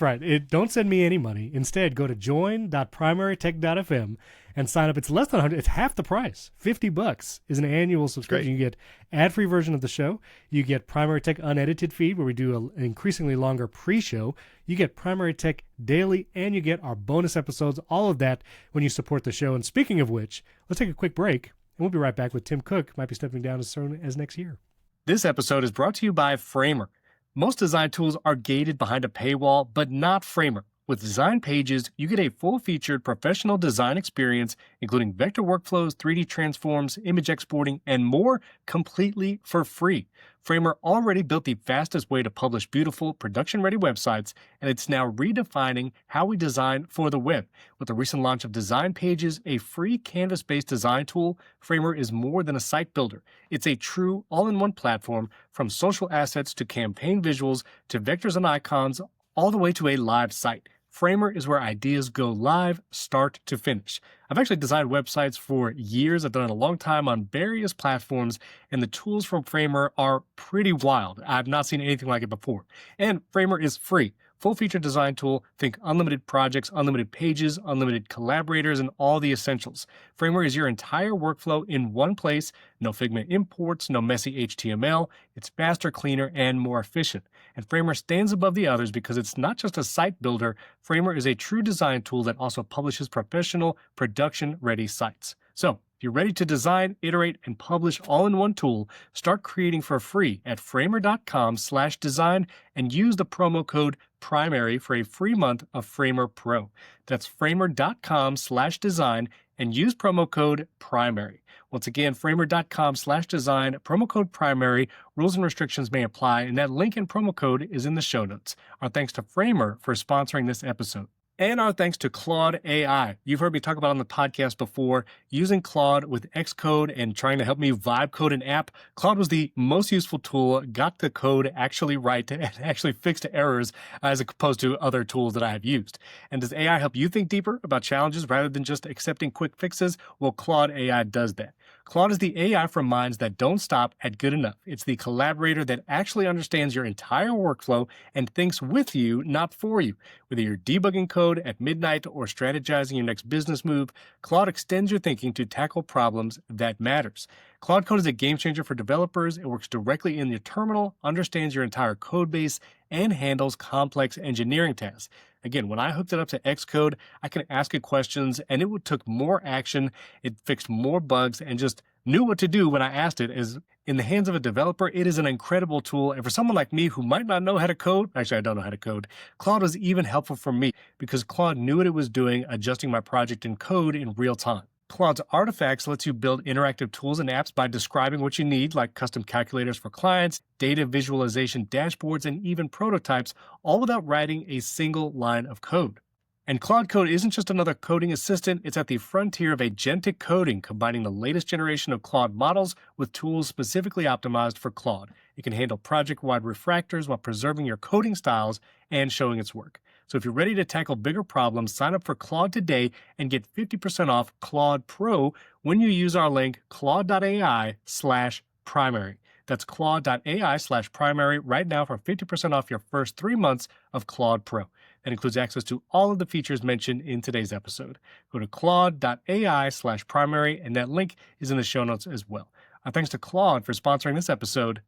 right. Don't send me any money. Instead, go to join.primarytech.fm and sign up. It's less than $100. It's half the price. $50 is an annual subscription. You get ad-free version of the show. You get Primary Tech unedited feed where we do an increasingly longer pre-show. You get Primary Tech daily, and you get our bonus episodes. All of that when you support the show. And speaking of which, let's take a quick break, and we'll be right back with Tim Cook. Might be stepping down as soon as next year. This episode is brought to you by Framer. Most design tools are gated behind a paywall, but not Framer. With Design Pages, you get a full-featured professional design experience, including vector workflows, 3D transforms, image exporting, and more, completely for free. Framer already built the fastest way to publish beautiful, production-ready websites, and it's now redefining how we design for the web. With the recent launch of Design Pages, a free canvas-based design tool, Framer is more than a site builder. It's a true all-in-one platform, from social assets to campaign visuals to vectors and icons, all the way to a live site. Framer is where ideas go live, start to finish. I've actually designed websites for years. I've done it a long time on various platforms, and the tools from Framer are pretty wild. I've not seen anything like it before. And Framer is free. Full-featured design tool, think unlimited projects, unlimited pages, unlimited collaborators, and all the essentials. Framer is your entire workflow in one place. No Figma imports, no messy HTML. It's faster, cleaner, and more efficient. And Framer stands above the others because it's not just a site builder. Framer is a true design tool that also publishes professional, production-ready sites. So, if you're ready to design, iterate, and publish all in one tool, start creating for free at framer.com/design and use the promo code PRIMARY for a free month of Framer Pro. That's framer.com/design and use promo code PRIMARY. Once again, framer.com/design, promo code PRIMARY. Rules and restrictions may apply, and that link and promo code is in the show notes. Our thanks to Framer for sponsoring this episode. And our thanks to Claude AI. You've heard me talk about on the podcast before, using Claude with Xcode and trying to help me vibe code an app. Claude was the most useful tool, got the code actually right, and actually fixed errors as opposed to other tools that I have used. And does AI help you think deeper about challenges rather than just accepting quick fixes? Well, Claude AI does that. Claude is the AI for minds that don't stop at good enough. It's the collaborator that actually understands your entire workflow and thinks with you, not for you. Whether you're debugging code at midnight or strategizing your next business move, Claude extends your thinking to tackle problems that matters. Claude Code is a game changer for developers. It works directly in your terminal, understands your entire code base, and handles complex engineering tasks. Again, when I hooked it up to Xcode, I could ask it questions and it took more action. It fixed more bugs and just knew what to do when I asked it. Is in the hands of a developer, it is an incredible tool. And for someone like me who might not know how to code, actually I don't know how to code, Claude was even helpful for me because Claude knew what it was doing, adjusting my project and code in real time. Claude's Artifacts lets you build interactive tools and apps by describing what you need, like custom calculators for clients, data visualization dashboards, and even prototypes, all without writing a single line of code. And Claude Code isn't just another coding assistant, it's at the frontier of agentic coding, combining the latest generation of Claude models with tools specifically optimized for Claude. It can handle project-wide refactors while preserving your coding styles and showing its work. So if you're ready to tackle bigger problems, sign up for Claude today and get 50% off Claude Pro when you use our link claude.ai/primary. That's claude.ai/primary right now for 50% off your first 3 months of Claude Pro. That includes access to all of the features mentioned in today's episode. Go to claude.ai/primary, and that link is in the show notes as well. Thanks to Claude for sponsoring this episode.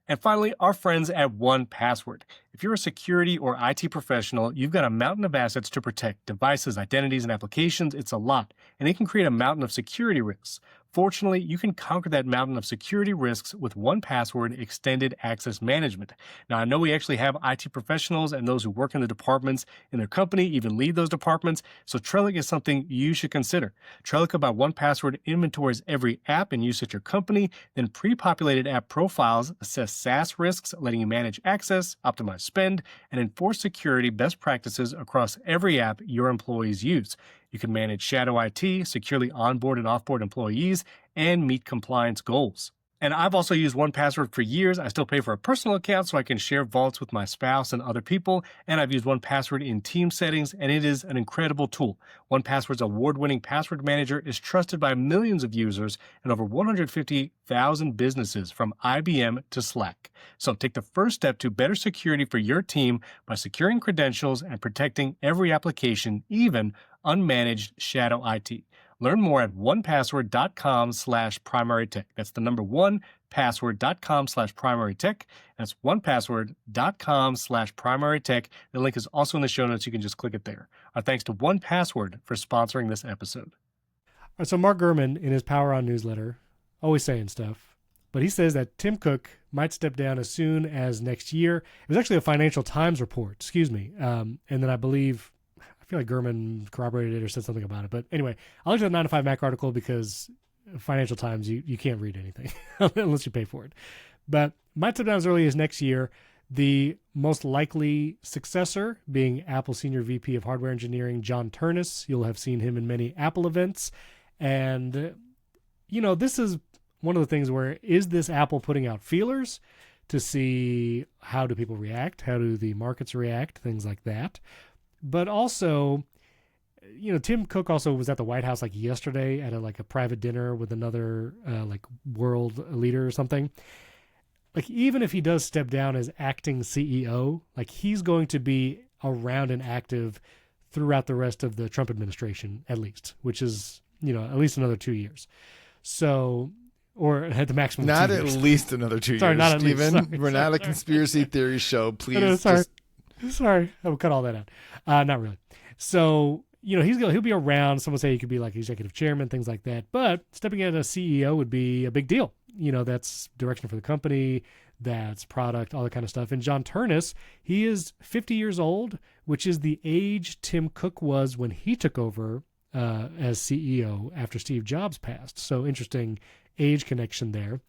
And finally, our friends at 1Password. If you're a security or IT professional, you've got a mountain of assets to protect. Devices, identities, and applications, it's a lot. And it can create a mountain of security risks. Fortunately, you can conquer that mountain of security risks with 1Password Extended Access Management. Now, I know we actually have IT professionals and those who work in the departments in their company, even lead those departments, so Trellic is something you should consider. Trellic by 1Password inventories every app in use at your company, then pre-populated app profiles assess SaaS risks, letting you manage access, optimize spend, and enforce security best practices across every app your employees use. You can manage shadow IT, securely onboard and offboard employees, and meet compliance goals. And I've also used 1Password for years. I still pay for a personal account so I can share vaults with my spouse and other people. And I've used 1Password in team settings, and it is an incredible tool. 1Password's award-winning password manager is trusted by millions of users and over 150,000 businesses from IBM to Slack. So take the first step to better security for your team by securing credentials and protecting every application, even unmanaged shadow IT. Learn more at onepassword.com/primarytech. That's the number 1password.com/primarytech. That's onepassword.com/primarytech. The link is also in the show notes. You can just click it there. Our thanks to 1Password for sponsoring this episode. All right, so Mark Gurman in his Power On newsletter, always saying stuff, but he says that Tim Cook might step down as soon as next year. It was actually a Financial Times report, and then I feel like Gurman corroborated it or said something about it. But anyway, I looked at the 9 to 5 Mac article because Financial Times, you can't read anything unless you pay for it. But might step down as early as next year. The most likely successor being Apple Senior VP of Hardware Engineering, John Turnus. You'll have seen him in many Apple events. And, this is one of the things where, is this Apple putting out feelers to see how do people react? How do the markets react? Things like that. But also, Tim Cook also was at the White House yesterday at a private dinner with another world leader or something. Even if he does step down as acting CEO, he's going to be around and active throughout the rest of the Trump administration, at least, which is, at least another 2 years. So, or at the maximum. Not 2 at years. least another 2 Sorry, years, not at least. Stephen. Sorry, We're not a sorry. conspiracy theory show. Please, No, sorry. just Sorry, I will cut all that out. Not really. So, he'll be around. Someone say he could be executive chairman, things like that. But stepping in as CEO would be a big deal. That's direction for the company, that's product, all that kind of stuff. And John Turnus, he is 50 years old, which is the age Tim Cook was when he took over as CEO after Steve Jobs passed. So interesting age connection there.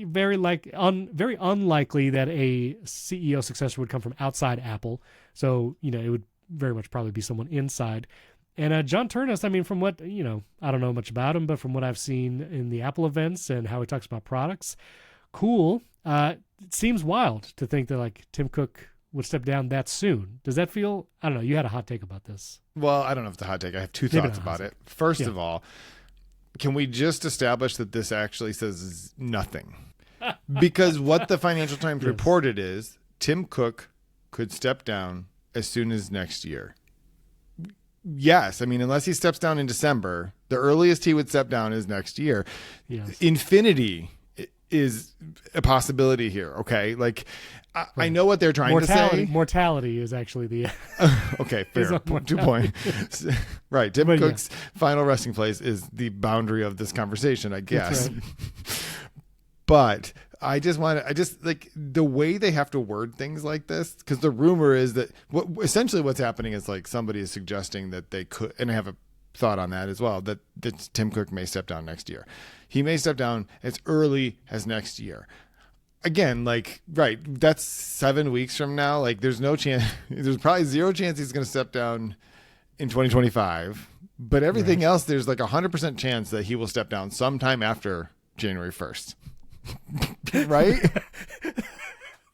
Very unlikely that a CEO successor would come from outside Apple. So, it would very much probably be someone inside. And John Turnus, from what, I don't know much about him, but from what I've seen in the Apple events and how he talks about products, cool. It seems wild to think that Tim Cook would step down that soon. Does that feel, I don't know, you had a hot take about this. Well, I don't know if it's a hot take. I have two Maybe thoughts not about hot it. First of all, can we just establish that this actually says nothing? Because what the Financial Times reported is Tim Cook could step down as soon as next year. Yes. I mean, unless he steps down in December, the earliest he would step down is next year. Yes. Infinity is a possibility here. Okay. Like, I know what they're trying to say. Mortality is actually the okay, fair. 2 point. Right. Tim Cook's final resting place is the boundary of this conversation, I guess. Right. But I just like the way they have to word things like this, because the rumor is that essentially what's happening is like somebody is suggesting that they could, and I have a thought on that as well, that Tim Cook may step down next year. He may step down as early as next year. Again, like, right, that's 7 weeks from now. Like, there's no chance, there's probably zero chance he's going to step down in 2025. But everything else, there's like 100% chance that he will step down sometime after January 1st. Right?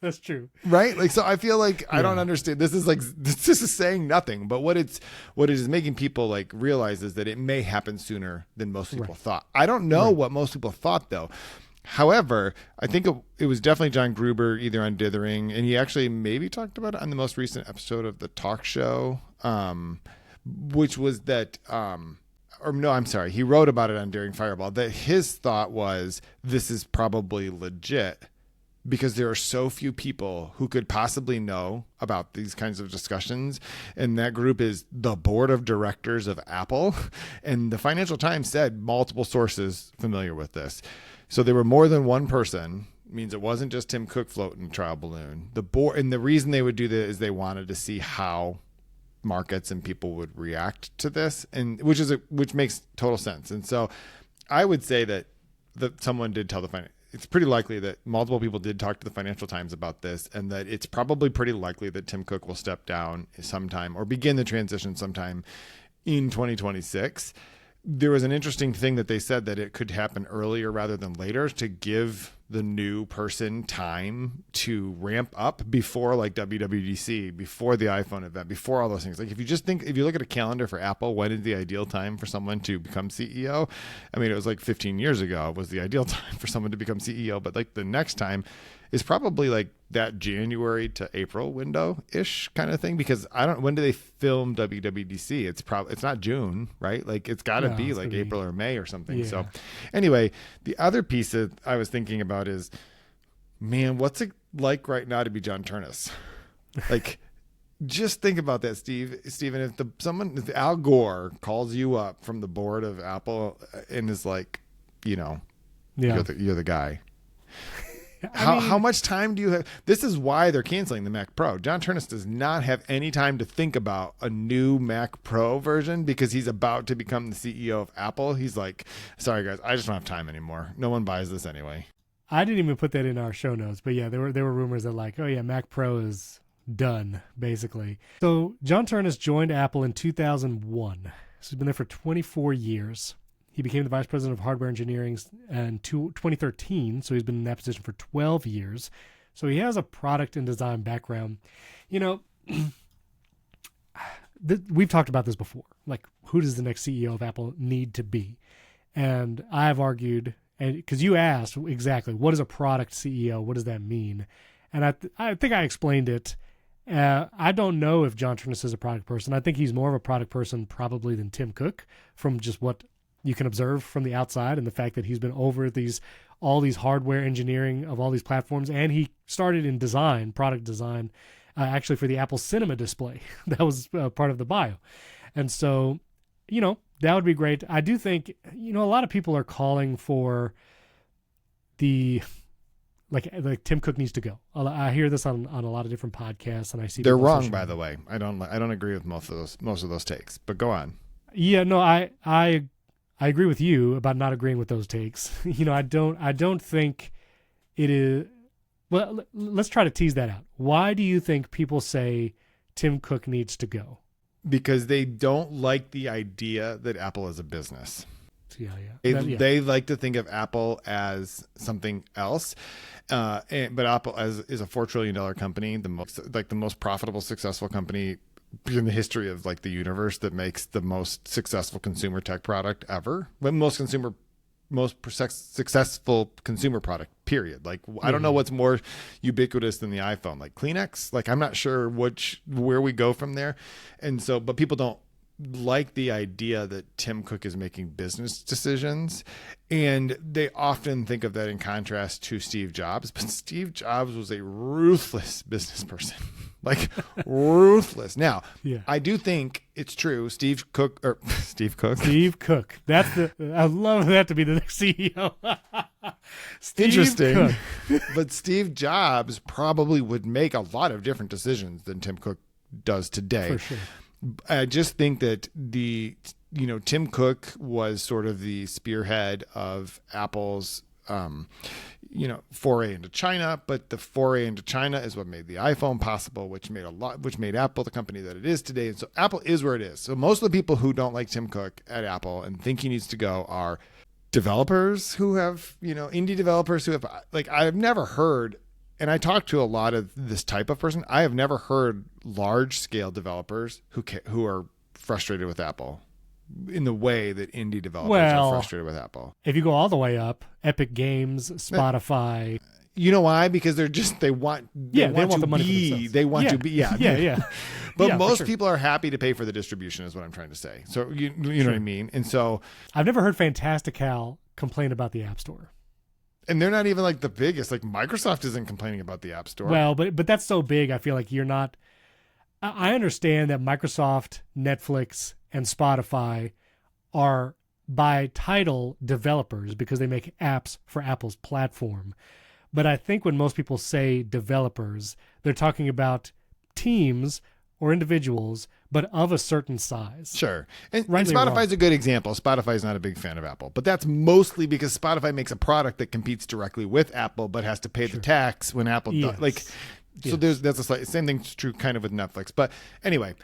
That's true. Right? Like, so I feel like I don't understand. This is saying nothing, but what it is making people like realize is that it may happen sooner than most people thought. I don't know what most people thought though. However, I think it was definitely John Gruber either on Dithering, and he actually maybe talked about it on the most recent episode of the talk show, which was that, or no, I'm sorry, he wrote about it on Daring Fireball, that his thought was this is probably legit because there are so few people who could possibly know about these kinds of discussions. And that group is the board of directors of Apple. And the Financial Times said multiple sources familiar with this. So there were more than one person. Means it wasn't just Tim Cook floating a trial balloon. The board, and the reason they would do that is they wanted to see how markets and people would react to this, and which makes total sense. And so I would say that someone did tell it's pretty likely that multiple people did talk to the Financial Times about this, and that it's probably pretty likely that Tim Cook will step down sometime or begin the transition sometime in 2026. There was an interesting thing that they said that it could happen earlier rather than later to give the new person time to ramp up before like WWDC, before the iPhone event, before all those things. Like if you look at a calendar for Apple, when is the ideal time for someone to become CEO? I mean, it was like 15 years ago was the ideal time for someone to become CEO, but like the next time is probably like that January to April window ish kind of thing, because when do they film WWDC? It's not June, right? Like it's got to be like April or May or something. Yeah. So anyway, the other piece that I was thinking about is, man, what's it like right now to be John Turnus? Like, just think about that, Steven. If Al Gore calls you up from the board of Apple and is like, you're the guy. How much time do you have? This is why they're canceling the Mac Pro. John Turnus does not have any time to think about a new Mac Pro version because he's about to become the CEO of Apple. He's like, sorry guys, I just don't have time anymore. No one buys this anyway. I didn't even put that in our show notes, but yeah, there were rumors that like, oh yeah, Mac Pro is done basically. So John Turnus joined Apple in 2001. So he's been there for 24 years. He became the vice president of hardware engineering in 2013, so he's been in that position for 12 years. So he has a product and design background. We've talked about this before. Like, who does the next CEO of Apple need to be? And I've argued, and because you asked exactly, what is a product CEO? What does that mean? And I think I explained it. I don't know if John Turnus is a product person. I think he's more of a product person probably than Tim Cook, from just what you can observe from the outside and the fact that he's been over all these hardware engineering of all these platforms. And he started in design, product design, actually for the Apple Cinema display. That was part of the bio. And so, that would be great. I do think, a lot of people are calling for like Tim Cook needs to go. I hear this on a lot of different podcasts, and I see they're wrong, by the way. I don't agree with most of those takes, but go on. Yeah, no, I agree with you about not agreeing with those takes. I don't think it is. Well, let's try to tease that out. Why do you think people say Tim Cook needs to go? Because they don't like the idea that Apple is a business. Yeah. They like to think of Apple as something else. But Apple is a $4 trillion company, the most profitable, successful company in the history of like the universe that makes the most successful consumer tech product ever. But most successful consumer product, period. Like, I don't know what's more ubiquitous than the iPhone, like Kleenex. Like, I'm not sure where we go from there. And so, but people don't like the idea that Tim Cook is making business decisions. And they often think of that in contrast to Steve Jobs. But Steve Jobs was a ruthless business person. Like, ruthless. Now, I do think it's true. Steve Cook. That's I love that to be the next CEO. Interesting. Cook. But Steve Jobs probably would make a lot of different decisions than Tim Cook does today. For sure. I just think that Tim Cook was sort of the spearhead of Apple's, foray into China, but the foray into China is what made the iPhone possible, which made Apple the company that it is today. And so Apple is where it is. So most of the people who don't like Tim Cook at Apple and think he needs to go are developers who have, indie developers who have, like, I've never heard, and I talk to a lot of this type of person. I have never heard large scale developers who are frustrated with Apple in the way that indie developers are frustrated with Apple. If you go all the way up, Epic Games, Spotify. You know why? Because they want the money to be. Yeah. But most people are happy to pay for the distribution, is what I'm trying to say. So you know what I mean? And so I've never heard Fantastical complain about the App Store. And they're not even like the biggest. Like, Microsoft isn't complaining about the App Store. Well, but that's so big. I feel like you're not. I understand that Microsoft, Netflix, and Spotify are by title developers because they make apps for Apple's platform. But I think when most people say developers, they're talking about teams or individuals, but of a certain size. Sure. And Spotify's a good example. Spotify's not a big fan of Apple, but that's mostly because Spotify makes a product that competes directly with Apple, but has to pay the tax when Apple does. Like, so that's a same thing's true kind of with Netflix. But anyway,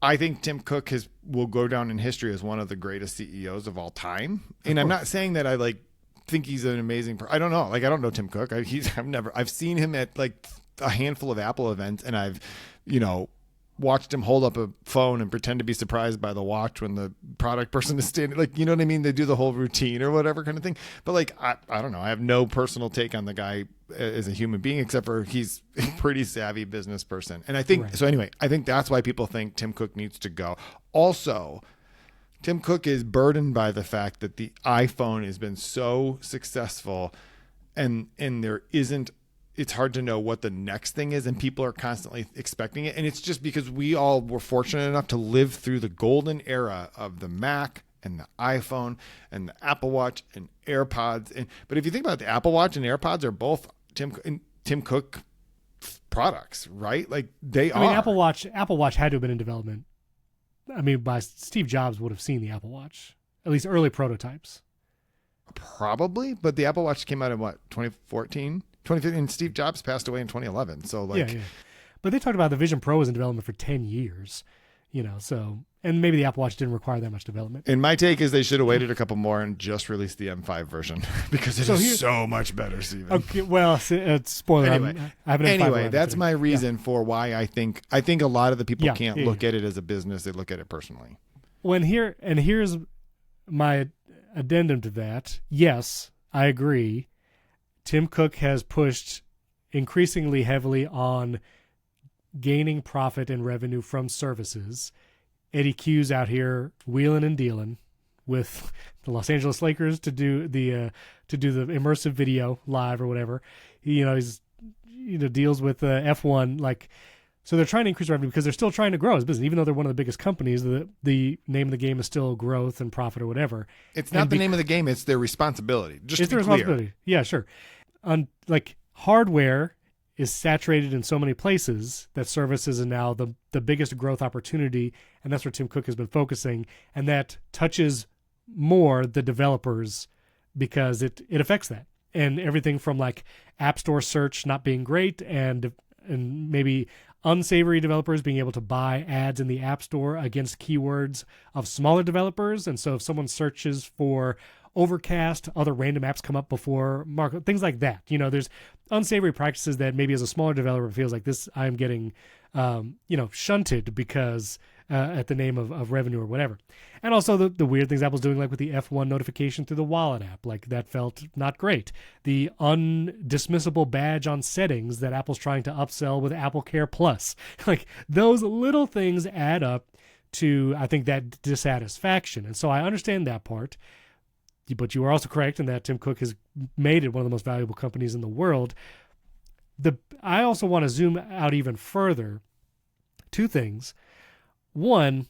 I think Tim Cook will go down in history as one of the greatest CEOs of all time. And I'm not saying that I think he's an amazing I don't know. Like, I don't know Tim Cook. I've seen him at like a handful of Apple events, and I've, watched him hold up a phone and pretend to be surprised by the watch when the product person is standing, like, you know what I mean? They do the whole routine or whatever kind of thing. But like, I don't know. I have no personal take on the guy as a human being, except for he's a pretty savvy business person. And I think, so anyway, I think that's why people think Tim Cook needs to go. Also, Tim Cook is burdened by the fact that the iPhone has been so successful and there isn't, it's hard to know what the next thing is, and people are constantly expecting it. And it's just because we all were fortunate enough to live through the golden era of the Mac and the iPhone and the Apple Watch and AirPods. But if you think about it, the Apple Watch and AirPods are both Tim Cook products, right? Like, they are. I mean, Apple Watch had to have been in development. I mean, by Steve Jobs would have seen the Apple Watch, at least early prototypes. Probably, but the Apple Watch came out in what, 2014? 2015, and Steve Jobs passed away in 2011. So like, but they talked about the Vision Pro was in development for 10 years, so, and maybe the Apple Watch didn't require that much development. And my take is they should have waited a couple more and just released the M5 version because it is so much better, Steven. Okay, well, spoiler. Anyway, that's my reason for why I think a lot of the people can't look at it as a business. They look at it personally. Here's my addendum to that. Yes, I agree. Tim Cook has pushed increasingly heavily on gaining profit and revenue from services. Eddie Q's out here wheeling and dealing with the Los Angeles Lakers to do the immersive video live or whatever. He's deals with F1, like, so they're trying to increase revenue because they're still trying to grow as business, even though they're one of the biggest companies. The name of the game is still growth and profit or whatever. It's not the name of the game; it's their responsibility. It's their responsibility. Yeah, sure. Like, hardware is saturated in so many places that services is now the biggest growth opportunity, and that's where Tim Cook has been focusing, and that touches more the developers because it affects that, and everything from like App Store search not being great and maybe unsavory developers being able to buy ads in the App Store against keywords of smaller developers. And so if someone searches for Overcast, other random apps come up before market, things like that. There's unsavory practices that maybe as a smaller developer feels like this, I'm getting shunted because at the name of revenue or whatever. And also the weird things Apple's doing, like with the F1 notification through the wallet app, like that felt not great. The undismissible badge on settings that Apple's trying to upsell with Apple Care Plus. Like those little things add up to, I think, that dissatisfaction. And so I understand that part. But you are also correct in that Tim Cook has made it one of the most valuable companies in the world. I also want to zoom out even further. Two things. One,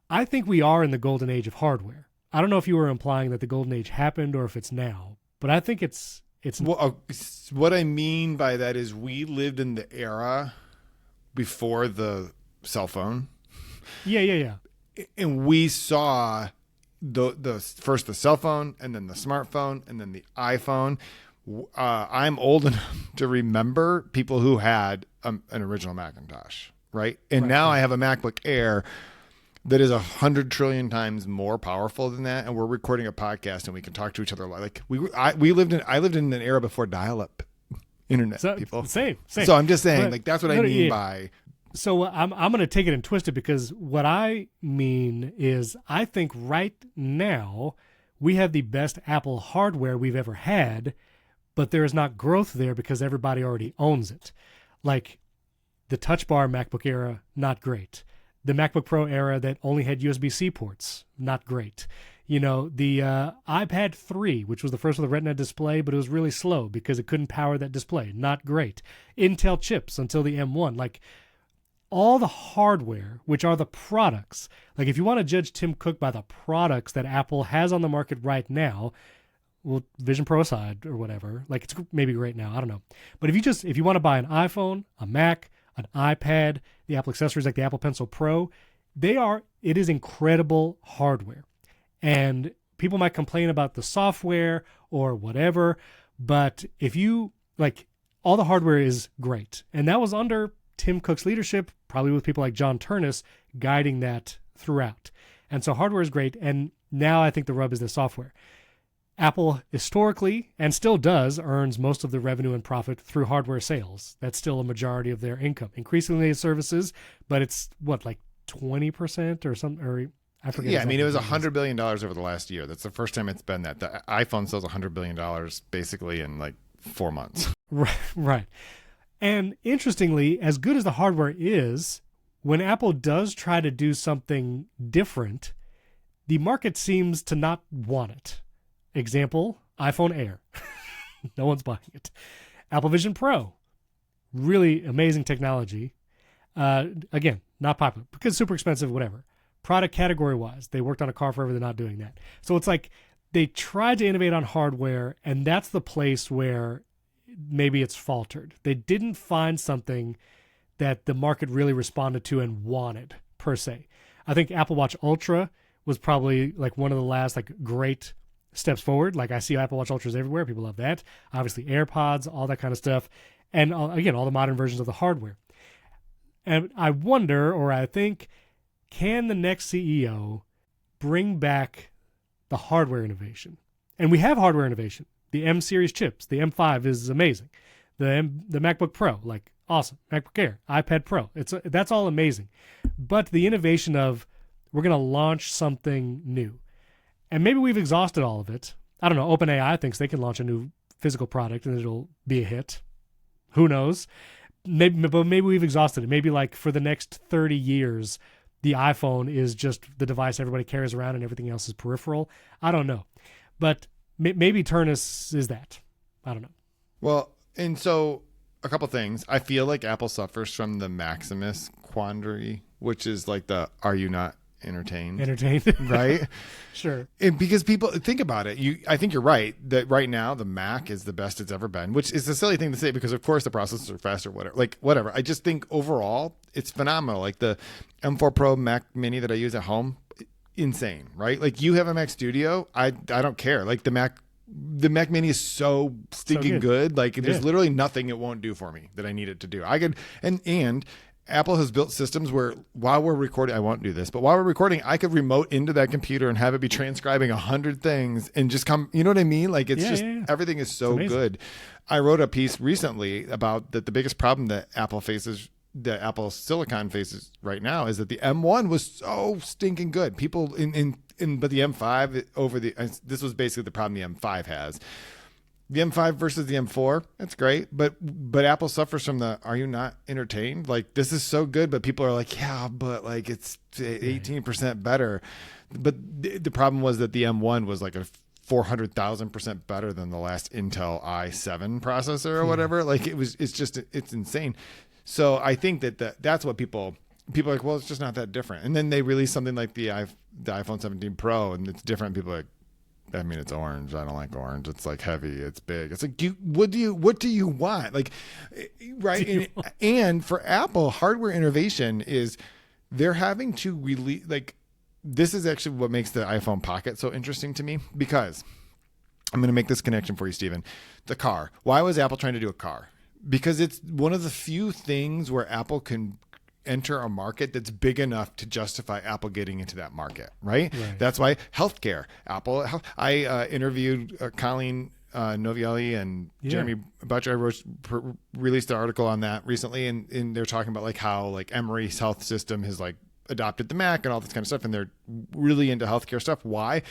I think we are in the golden age of hardware. I don't know if you were implying that the golden age happened or if it's now, but I think it's. Well, what I mean by that is we lived in the era before the cell phone. Yeah. And we saw the first the cell phone, and then the smartphone, and then the iPhone. I'm old enough to remember people who had an original Macintosh, right? And now I have a MacBook Air that is 100 trillion times more powerful than that, and we're recording a podcast and we can talk to each other like I lived in an era before dial-up internet. People, same. So I'm just saying, But, that's what I mean by. So I'm going to take it and twist it, because what I mean is I think right now we have the best Apple hardware we've ever had, but there is not growth there because everybody already owns it. Like the Touch Bar MacBook era, not great. The MacBook Pro era that only had USB-C ports, not great. The iPad 3, which was the first with a Retina display, but it was really slow because it couldn't power that display, not great. Intel chips until the M1, like all the hardware, which are the products. Like if you want to judge Tim Cook by the products that Apple has on the market right now, well, Vision Pro aside or whatever, like it's maybe great now, I don't know. But if you want to buy an iPhone, a Mac, an iPad, the Apple accessories like the Apple Pencil Pro, it is incredible hardware. And people might complain about the software or whatever, but if you all the hardware is great. And that was under Tim Cook's leadership, probably with people like John Turnus guiding that throughout. And so hardware is great. And now I think the rub is the software. Apple historically, and still does, earns most of the revenue and profit through hardware sales. That's still a majority of their income. Increasingly it's services, but it's like 20% or something, or I forget. Yeah, I mean, it was $100 billion over the last year. That's the first time it's been that. The iPhone sells $100 billion basically in 4 months. Right. And interestingly, as good as the hardware is, when Apple does try to do something different, the market seems to not want it. Example, iPhone Air. No one's buying it. Apple Vision Pro. Really amazing technology. Again, not popular because super expensive, whatever. Product category-wise, they worked on a car forever, they're not doing that. So it's like they tried to innovate on hardware, and that's the place where maybe it's faltered. They didn't find something that the market really responded to and wanted, per se. I think Apple Watch Ultra was probably one of the last great steps forward. I see Apple Watch Ultras everywhere. People love that. Obviously AirPods, all that kind of stuff. And again, all the modern versions of the hardware. And I wonder, or I think, can the next CEO bring back the hardware innovation? And we have hardware innovation. The M series chips, the M5 is amazing. The MacBook Pro, awesome. MacBook Air, iPad Pro, that's all amazing. But the innovation of we're going to launch something new. And maybe we've exhausted all of it. I don't know. OpenAI thinks they can launch a new physical product and it'll be a hit. Who knows? But maybe we've exhausted it. Maybe for the next 30 years, the iPhone is just the device everybody carries around and everything else is peripheral. I don't know. But maybe Turnus is that. I don't know. Well, And so a couple things. I feel like Apple suffers from the Maximus quandary, which is are you not entertained? Right? Sure. And because people think about it, I think you're right that right now the Mac is the best it's ever been, which is a silly thing to say because of course the processors are faster, whatever. I just think overall it's phenomenal. The M4 Pro Mac Mini that I use at home, insane, right? You have a Mac Studio, I don't care. The Mac Mini is so stinking good. There's literally nothing it won't do for me that I need it to do. I could and Apple has built systems where while we're recording, I won't do this, but while we're recording, I could remote into that computer and have it be transcribing 100 things and just come, you know what I mean? Everything is so good. I wrote a piece recently about that the biggest problem that Apple faces that Apple Silicon faces right now is that the M1 was so stinking good. People but the M5 this was basically the problem the M5 has. The M5 versus the M4, that's great, but Apple suffers from are you not entertained? Like, this is so good, but people are like, yeah, but like it's 18% better. But the problem was that the M1 was like a 400,000% better than the last Intel i7 processor or whatever. Like it's insane. So I think that's what people are like, well, it's just not that different. And then they release something like the iPhone 17 Pro and it's different. People are like, I mean, it's orange. I don't like orange. It's like heavy. It's big. It's like, what do you want? Like, right. And for Apple, hardware innovation is they're having to release, like, this is actually what makes the iPhone Pocket so interesting to me, because I'm going to make this connection for you, Stephen. The car. Why was Apple trying to do a car? Because it's one of the few things where Apple can enter a market that's big enough to justify Apple getting into that market, right? That's why healthcare. I interviewed Colleen Novielli and Jeremy Butcher. Released an article on that recently, and they're talking about like how like Emory's health system has like adopted the Mac and all this kind of stuff, and they're really into healthcare stuff. Why?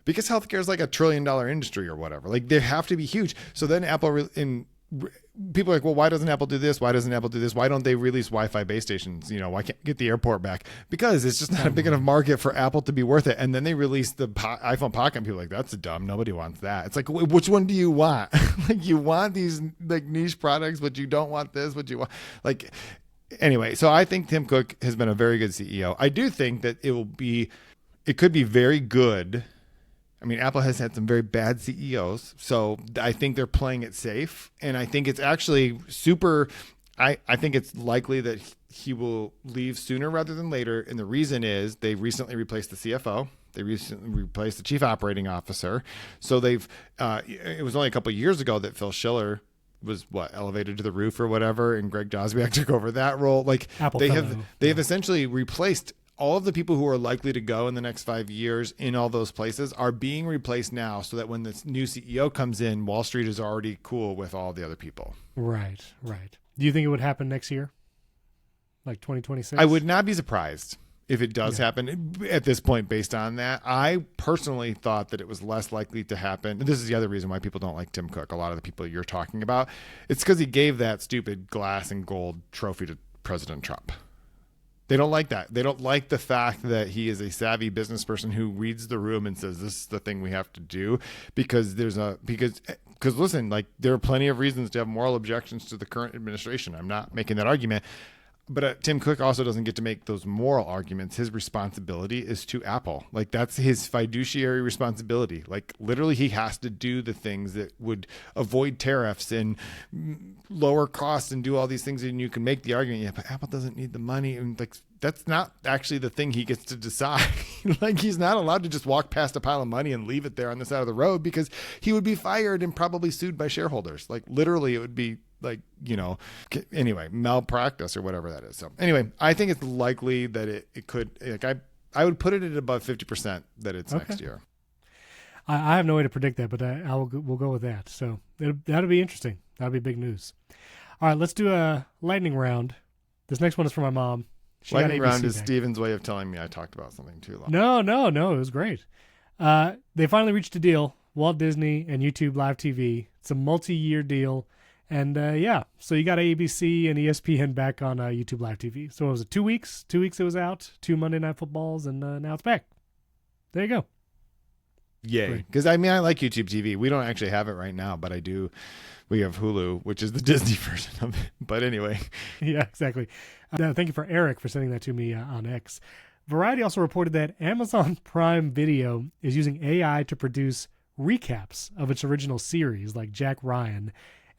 Because healthcare is like $1 trillion industry or whatever. Like they have to be huge. So then Apple people are like, well, why doesn't Apple do this? Why doesn't Apple do this? Why don't they release Wi-Fi base stations? Why can't get the airport back? Because it's just not a big enough market for Apple to be worth it. And then they release the iPhone Pocket and people are like, that's dumb. Nobody wants that. It's like, which one do you want? Like you want these like niche products, but you don't want this, but you want like, anyway. So I think Tim Cook has been a very good CEO. I do think that it could be very good. I mean, Apple has had some very bad CEOs, so I think they're playing it safe. And I think it's actually I think it's likely that he will leave sooner rather than later. And the reason is they recently replaced the CFO. They recently replaced the chief operating officer. So it was only a couple of years ago that Phil Schiller was elevated to the roof or whatever, and Greg Joswiak took over that role. Like they have essentially replaced all of the people who are likely to go in the next 5 years in all those places are being replaced now, so that when this new CEO comes in, Wall Street is already cool with all the other people. Right. Do you think it would happen next year? Like 2026? I would not be surprised if it does happen at this point based on that. I personally thought that it was less likely to happen. And this is the other reason why people don't like Tim Cook. A lot of the people you're talking about, it's because he gave that stupid glass and gold trophy to President Trump. They don't like that. They don't like the fact that he is a savvy business person who reads the room and says, this is the thing we have to do, because listen, like there are plenty of reasons to have moral objections to the current administration. I'm not making that argument. But Tim Cook also doesn't get to make those moral arguments. His responsibility is to Apple. Like that's his fiduciary responsibility. Like literally he has to do the things that would avoid tariffs and lower costs and do all these things. And you can make the argument, but Apple doesn't need the money. And like, that's not actually the thing he gets to decide. Like he's not allowed to just walk past a pile of money and leave it there on the side of the road, because he would be fired and probably sued by shareholders. Like literally it would be like, anyway, malpractice or whatever that is. So anyway, I think it's likely that it could, like I would put it at above 50% that it's next year. I have no way to predict that, but we'll go with that. So that'll be interesting. That'll be big news. All right, let's do a lightning round. This next one is from my mom. Lightning round is Steven's way of telling me I talked about something too long. No, it was great. They finally reached a deal, Walt Disney and YouTube Live TV. It's a multi-year deal. And so you got ABC and ESPN back on YouTube Live TV. So it was 2 weeks. 2 weeks it was out, 2 Monday Night Footballs, and now it's back. There you go. Yay. Because I like YouTube TV. We don't actually have it right now, but I do. We have Hulu, which is the Disney version of it. But anyway. Yeah, exactly. Thank you for Eric for sending that to me on X. Variety also reported that Amazon Prime Video is using AI to produce recaps of its original series, like Jack Ryan.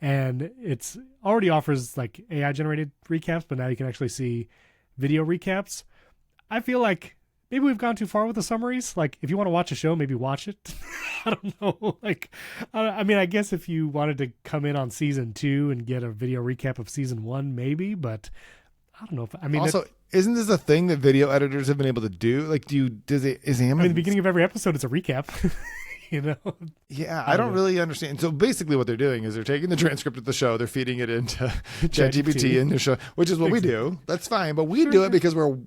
And it's already offers like AI generated recaps, but now you can actually see video recaps. I feel like maybe we've gone too far with the summaries. Like if you want to watch a show, maybe watch it. I don't know. Like, I guess if you wanted to come in on season 2 and get a video recap of season 1, maybe, but I don't know. Also, isn't this a thing that video editors have been able to do? Like, is Amazon? The beginning of every episode is a recap. You know? Yeah, I don't really understand. So basically what they're doing is they're taking the transcript of the show, they're feeding it into ChatGPT in the show, which is what we do. That's fine. But we do it because we're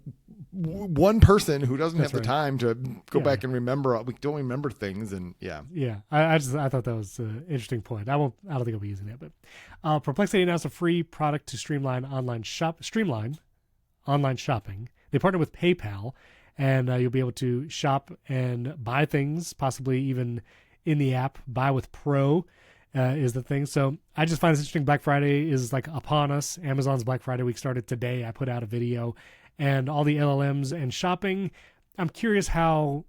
one person who doesn't have the time to go back and remember. We don't remember things. And yeah. I thought that was an interesting point. I don't think I'll be using that, but Perplexity announced a free product to streamline online shopping. They partnered with PayPal, and you'll be able to shop and buy things, possibly even in the app. Buy with Pro is the thing. So I just find this interesting. Black Friday is like upon us. Amazon's Black Friday week started today. I put out a video, and all the LLMs and shopping. I'm curious how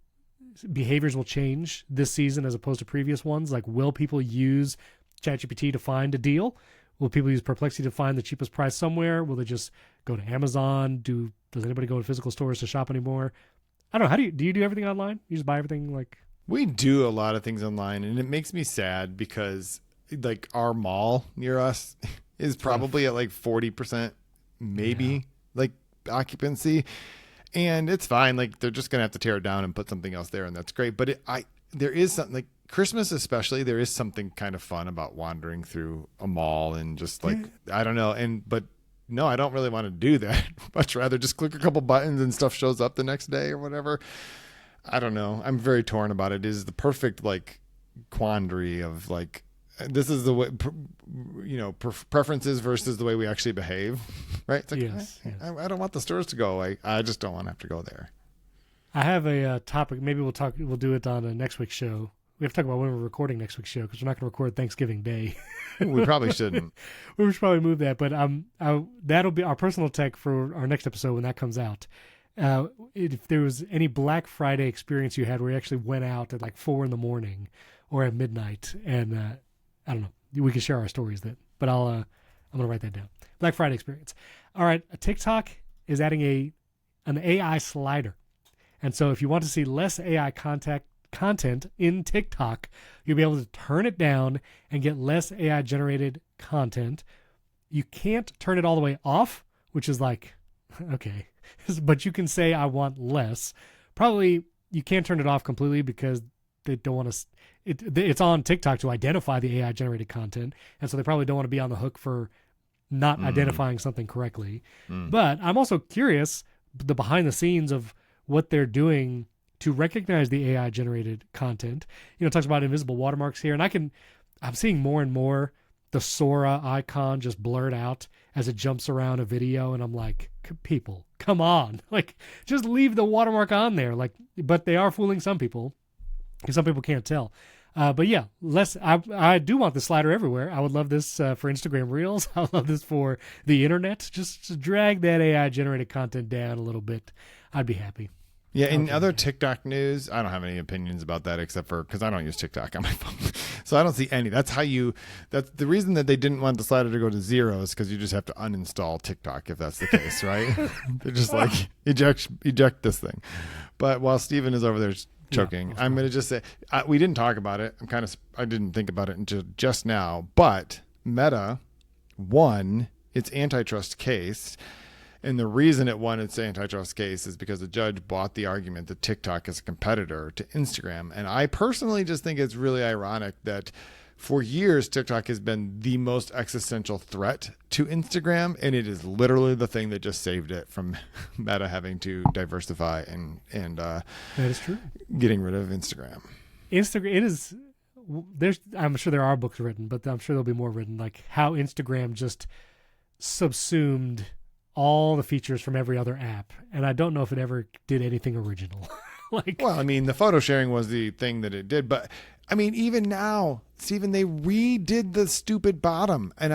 behaviors will change this season as opposed to previous ones. Like, will people use ChatGPT to find a deal? Will people use Perplexity to find the cheapest price somewhere? Will they just go to Amazon? Does anybody go to physical stores to shop anymore? I don't know. How do you do everything online? You just buy everything like... We do a lot of things online, and it makes me sad because like our mall near us is probably at like 40%, maybe like occupancy, and it's fine. Like they're just going to have to tear it down and put something else there, and that's great. But there is something like Christmas, especially, there is something kind of fun about wandering through a mall and just like, I don't know. But no, I don't really want to do that. Much rather just click a couple buttons and stuff shows up the next day or whatever. I don't know. I'm very torn about it. It is the perfect like quandary of like, this is the way, preferences versus the way we actually behave. Right. It's like, yes. I don't want the stores to go away. I just don't want to have to go there. I have a topic. Maybe we'll do it on next week's show. We have to talk about when we're recording next week's show because we're not going to record Thanksgiving Day. We probably shouldn't. We should probably move that. But that'll be our personal tech for our next episode when that comes out. If there was any Black Friday experience you had where you actually went out at like 4 a.m. or at midnight, and I don't know, we can share our stories then. But I'm going to write that down. Black Friday experience. All right, TikTok is adding an AI slider. And so if you want to see less AI content in TikTok, you'll be able to turn it down and get less AI-generated content. You can't turn it all the way off, which is like, okay. But you can say, I want less. Probably you can't turn it off completely because they don't want to... It's on TikTok to identify the AI-generated content, and so they probably don't want to be on the hook for not identifying something correctly. But I'm also curious, the behind the scenes of what they're doing to recognize the AI generated content. It talks about invisible watermarks here, and I'm seeing more and more the Sora icon just blurred out as it jumps around a video, and I'm like, people, come on, like just leave the watermark on there. Like, but they are fooling some people because some people can't tell. But yeah, I do want the slider everywhere. I would love this for Instagram Reels. I would love this for the internet. Just to drag that AI generated content down a little bit. I'd be happy. Yeah, in other TikTok news, I don't have any opinions about that except for because I don't use TikTok on my phone. So I don't see any. That's the reason that they didn't want the slider to go to 0 is because you just have to uninstall TikTok if that's the case, right? They're just like, eject this thing. But while Steven is over there choking, I'm going to just say, we didn't talk about it. I didn't think about it until just now, but Meta won its antitrust case. And the reason it won its antitrust case is because the judge bought the argument that TikTok is a competitor to Instagram. And I personally just think it's really ironic that for years, TikTok has been the most existential threat to Instagram. And it is literally the thing that just saved it from Meta having to diversify and that is true. Getting rid of Instagram. I'm sure there are books written, but I'm sure there'll be more written, like how Instagram just subsumed all the features from every other app, and I don't know if it ever did anything original. The photo sharing was the thing that it did, but I mean, even now, Stephen, they redid the stupid bottom, and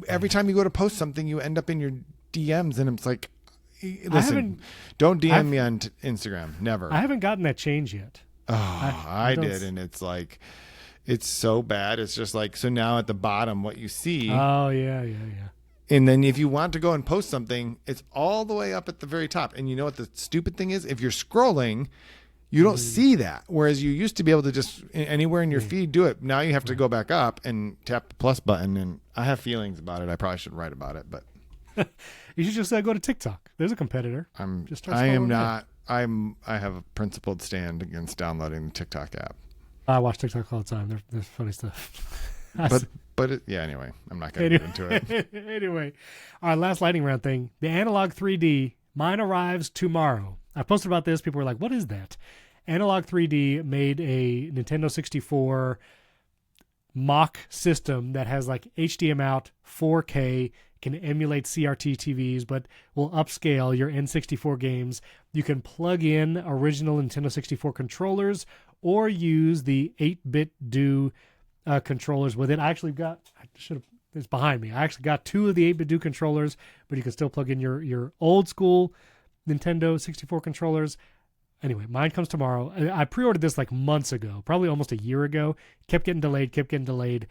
every time you go to post something, you end up in your DMs, and it's like, listen, don't DM me on Instagram, never. I haven't gotten that change yet. Oh, I did, and it's like, it's so bad. It's just like, so now at the bottom, what you see. Oh yeah. And then if you want to go and post something, it's all the way up at the very top. And you know what the stupid thing is? If you're scrolling, you don't see that. Whereas you used to be able to just anywhere in your feed do it. Now you have to go back up and tap the plus button. And I have feelings about it. I probably should write about it, but you should just go to TikTok. There's a competitor. I have a principled stand against downloading the TikTok app. I watch TikTok all the time. There's funny stuff. Anyway, I'm not going to get into it. Anyway, all right, last lightning round thing. The Analog 3D, mine arrives tomorrow. I posted about this. People were like, what is that? Analog 3D made a Nintendo 64 mock system that has like HDMI out, 4K, can emulate CRT TVs, but will upscale your N64 games. You can plug in original Nintendo 64 controllers or use the 8-bit do controllers with it. It's behind me. I actually got 2 of the 8-bit do controllers, but you can still plug in your old school Nintendo 64 controllers. Anyway, mine comes tomorrow. I pre-ordered this like months ago, probably almost a year ago. Kept getting delayed.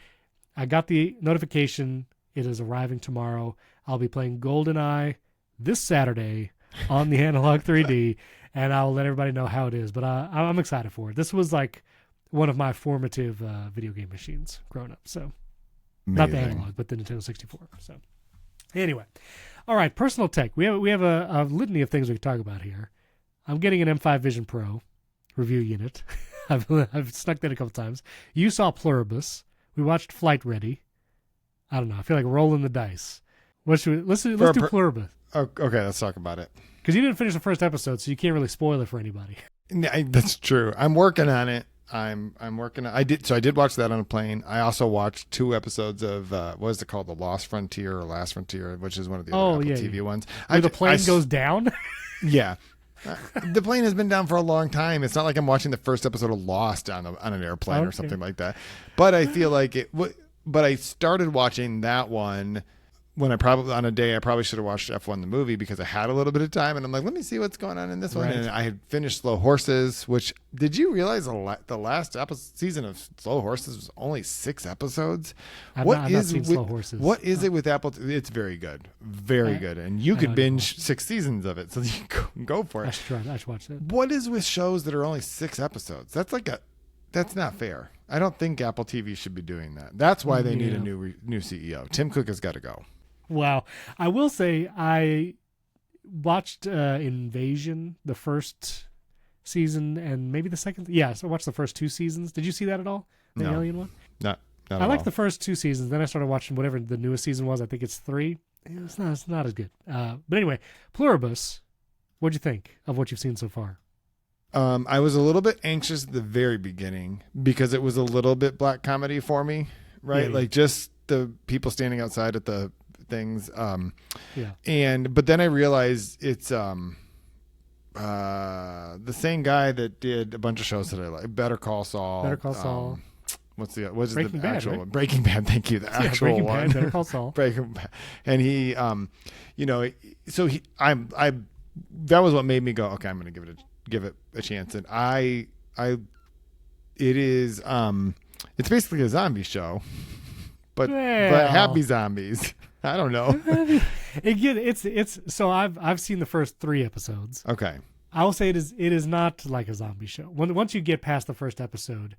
I got the notification. It is arriving tomorrow. I'll be playing GoldenEye this Saturday on the Analog 3D, and I'll let everybody know how it is. But I'm excited for it. This was like one of my formative video game machines growing up. So not the Analog, but the Nintendo 64. So anyway, all right, personal tech. We have a litany of things we can talk about here. I'm getting an M5 Vision Pro review unit. I've snuck that a couple times. You saw Pluribus. We watched Flight Ready. I don't know. I feel like rolling the dice. Let's do Pluribus. Okay, let's talk about it. Because you didn't finish the first episode, so you can't really spoil it for anybody. That's true. I'm working on it. I'm working on. I did watch that on a plane. I also watched 2 episodes of what is it called, The Lost Frontier or Last Frontier, which is one of the other Apple TV ones. Where the plane goes down. Yeah. The plane has been down for a long time. It's not like I'm watching the first episode of Lost on an airplane or something like that. But I feel like it. But I started watching that one when I probably should have watched F1 the movie because I had a little bit of time, and I'm like, let me see what's going on in this one. And I had finished Slow Horses, which did you realize the last season of Slow Horses was only 6 episodes? I've not seen Slow Horses. What is it with Apple? It's very good, very good, and you could binge 6 seasons of it, so you can go for it. I should watch that. What is with shows that are only 6 episodes? That's not fair. I don't think Apple TV should be doing that. That's why they need a new CEO. Tim Cook has got to go. Wow. I will say I watched Invasion, the first season, and maybe the second. Yeah, so I watched the first 2 seasons. Did you see that at all? The Alien one? Not I liked the first 2 seasons. Then I started watching whatever the newest season was. I think it's 3. It's not as good. But anyway, Pluribus, what'd you think of what you've seen so far? I was a little bit anxious at the very beginning because it was a little bit black comedy for me, right? Yeah. Like just the people standing outside at the things. But then I realized it's the same guy that did a bunch of shows that I like. Better Call Saul. What's the Breaking Bad, actual right? one? Breaking Bad. Thank you. The actual Breaking one. Bad, Better Call Saul. Breaking Bad. And he, that was what made me go, okay, I'm going to give it a chance. And it's basically a zombie show, but happy zombies. I don't know. So I've seen the first 3 episodes. Okay. I will say it is not like a zombie show. Once you get past the first episode,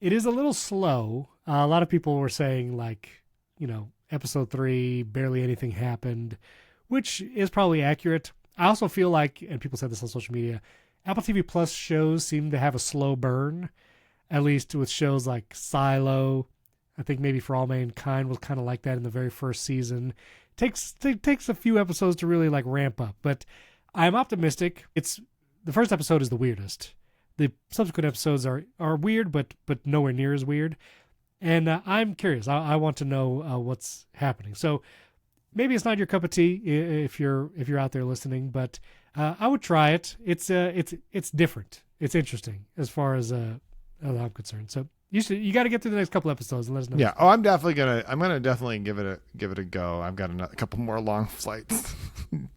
it is a little slow. A lot of people were saying episode 3, barely anything happened, which is probably accurate. I also feel like, and people said this on social media, Apple TV Plus shows seem to have a slow burn, at least with shows like Silo. I think maybe For All Mankind was kind of like that in the very first season. Takes a few episodes to really ramp up, but I'm optimistic. The first episode is the weirdest. The subsequent episodes are weird, but nowhere near as weird. And I'm curious. I want to know what's happening. So maybe it's not your cup of tea if you're out there listening, but I would try it. It's different. It's interesting as far as I'm concerned. So you got to get through the next couple episodes and let us know. Yeah. Oh, I'm gonna definitely give it a go. I've got a couple more long flights.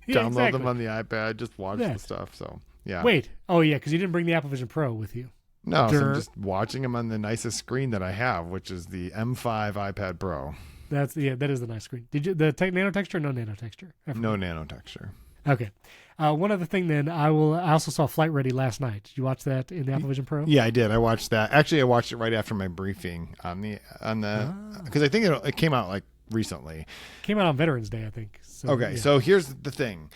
Download them on the iPad. Just watch the stuff. So yeah. Wait. Oh yeah, because you didn't bring the Apple Vision Pro with you. No, so I'm just watching them on the nicest screen that I have, which is the M5 iPad Pro. That is the nice screen. Did you nano texture or no nano texture? No nano texture. Okay. One other thing then, I also saw Flight Ready last night. Did you watch that in the Apple Vision Pro? Yeah, I did. I watched that. Actually, I watched it right after my briefing on the because I think it came out recently. Came out on Veterans Day, I think. So, okay, yeah. so here's the thing.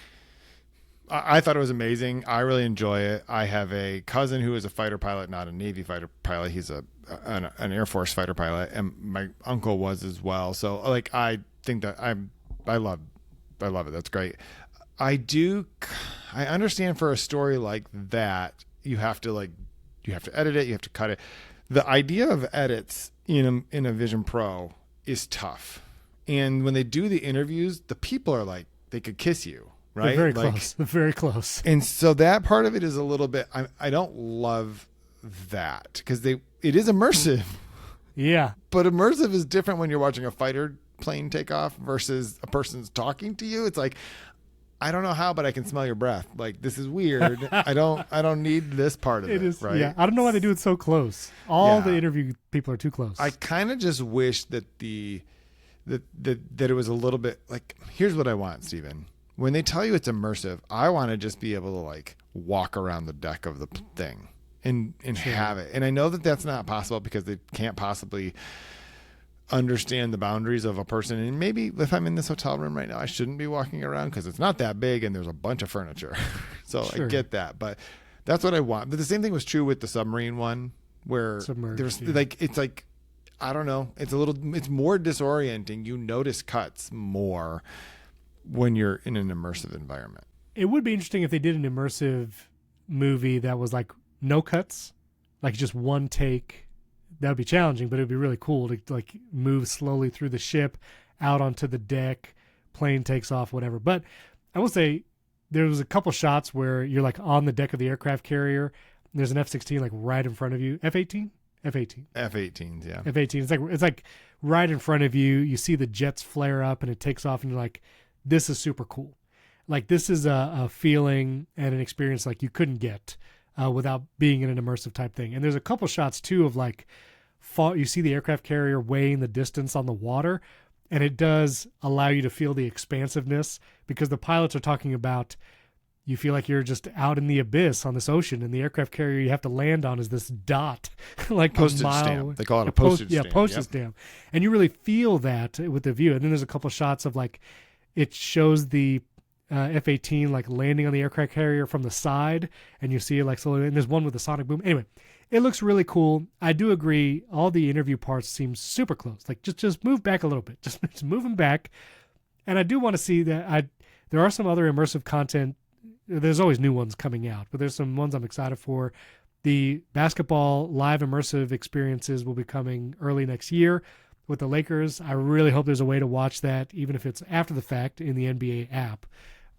I thought it was amazing. I really enjoy it. I have a cousin who is a fighter pilot, not a Navy fighter pilot. He's an Air Force fighter pilot, and my uncle was as well. So like, I think that I love it. That's great. I understand for a story like that, you have to edit it, you have to cut it. The idea of edits in a Vision Pro is tough. And when they do the interviews, the people are like, they could kiss you, right? They're very close. They're very close. And so that part of it is a little bit, I don't love that because it is immersive. Yeah. But immersive is different when you're watching a fighter plane take off versus a person's talking to you. It's like, I don't know how, but I can smell your breath. Like, this is weird. I don't need this part of it. Is, right? Yeah. I don't know why they do it so close. All the interview people are too close. I kind of just wish that that it was a little bit like, here's what I want, Steven. When they tell you it's immersive, I want to just be able to like walk around the deck of the thing and have it. And I know that that's not possible because they can't possibly understand the boundaries of a person. And maybe if I'm in this hotel room right now, I shouldn't be walking around because it's not that big and there's a bunch of furniture. So I get that, but that's what I want. But the same thing was true with the submarine one where there's like, it's like, I don't know. It's more disorienting. You notice cuts more when you're in an immersive environment. It would be interesting if they did an immersive movie that was like no cuts, like just one take. That would be challenging, but it would be really cool to like move slowly through the ship out onto the deck, plane takes off, whatever. But I will say there was a couple shots where you're like on the deck of the aircraft carrier. There's an F-16 like right in front of you. F-18? F-18. F-18s, yeah. F-18. It's like right in front of you. You see the jets flare up and it takes off and you're like, this is super cool. Like this is a feeling and an experience like you couldn't get without being in an immersive type thing. And there's a couple shots too of like, you see the aircraft carrier weighing the distance on the water, and it does allow you to feel the expansiveness because the pilots are talking about you feel like you're just out in the abyss on this ocean, and the aircraft carrier you have to land on is this dot, like postage stamp. They call it a postage stamp. Yeah, postage stamp. And you really feel that with the view. And then there's a couple shots of like it shows the F-18 like landing on the aircraft carrier from the side, and you see it like slowly. And there's one with the sonic boom. Anyway, it looks really cool. I do agree. All the interview parts seem super close. Like just move back a little bit. Just move them back. And I do want to see that. There are some other immersive content. There's always new ones coming out, but there's some ones I'm excited for. The basketball live immersive experiences will be coming early next year with the Lakers. I really hope there's a way to watch that, even if it's after the fact in the NBA app.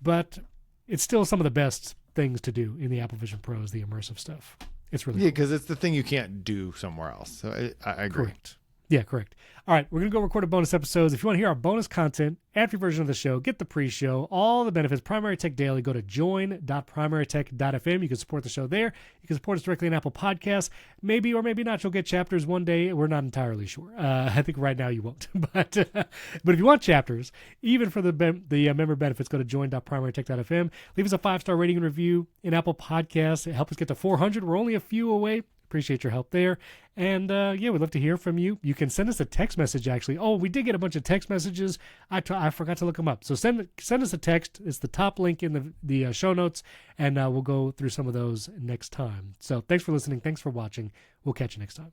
But it's still some of the best things to do in the Apple Vision Pro is the immersive stuff. It's really cool. Because it's the thing you can't do somewhere else. So I agree. Correct. Yeah, correct. All right, we're going to go record a bonus episodes. If you want to hear our bonus content, ad-free version of the show, get the pre-show, all the benefits, Primary Tech Daily, go to join.primarytech.fm. You can support the show there. You can support us directly on Apple Podcasts. Maybe or maybe not, you'll get chapters one day. We're not entirely sure. I think right now you won't. But if you want chapters, even for the member benefits, go to join.primarytech.fm. Leave us a 5-star rating and review in Apple Podcasts. Help us get to 400. We're only a few away. Appreciate your help there. And we'd love to hear from you. You can send us a text message, actually. Oh, we did get a bunch of text messages. I forgot to look them up. So send us a text. It's the top link in the show notes, and we'll go through some of those next time. So thanks for listening. Thanks for watching. We'll catch you next time.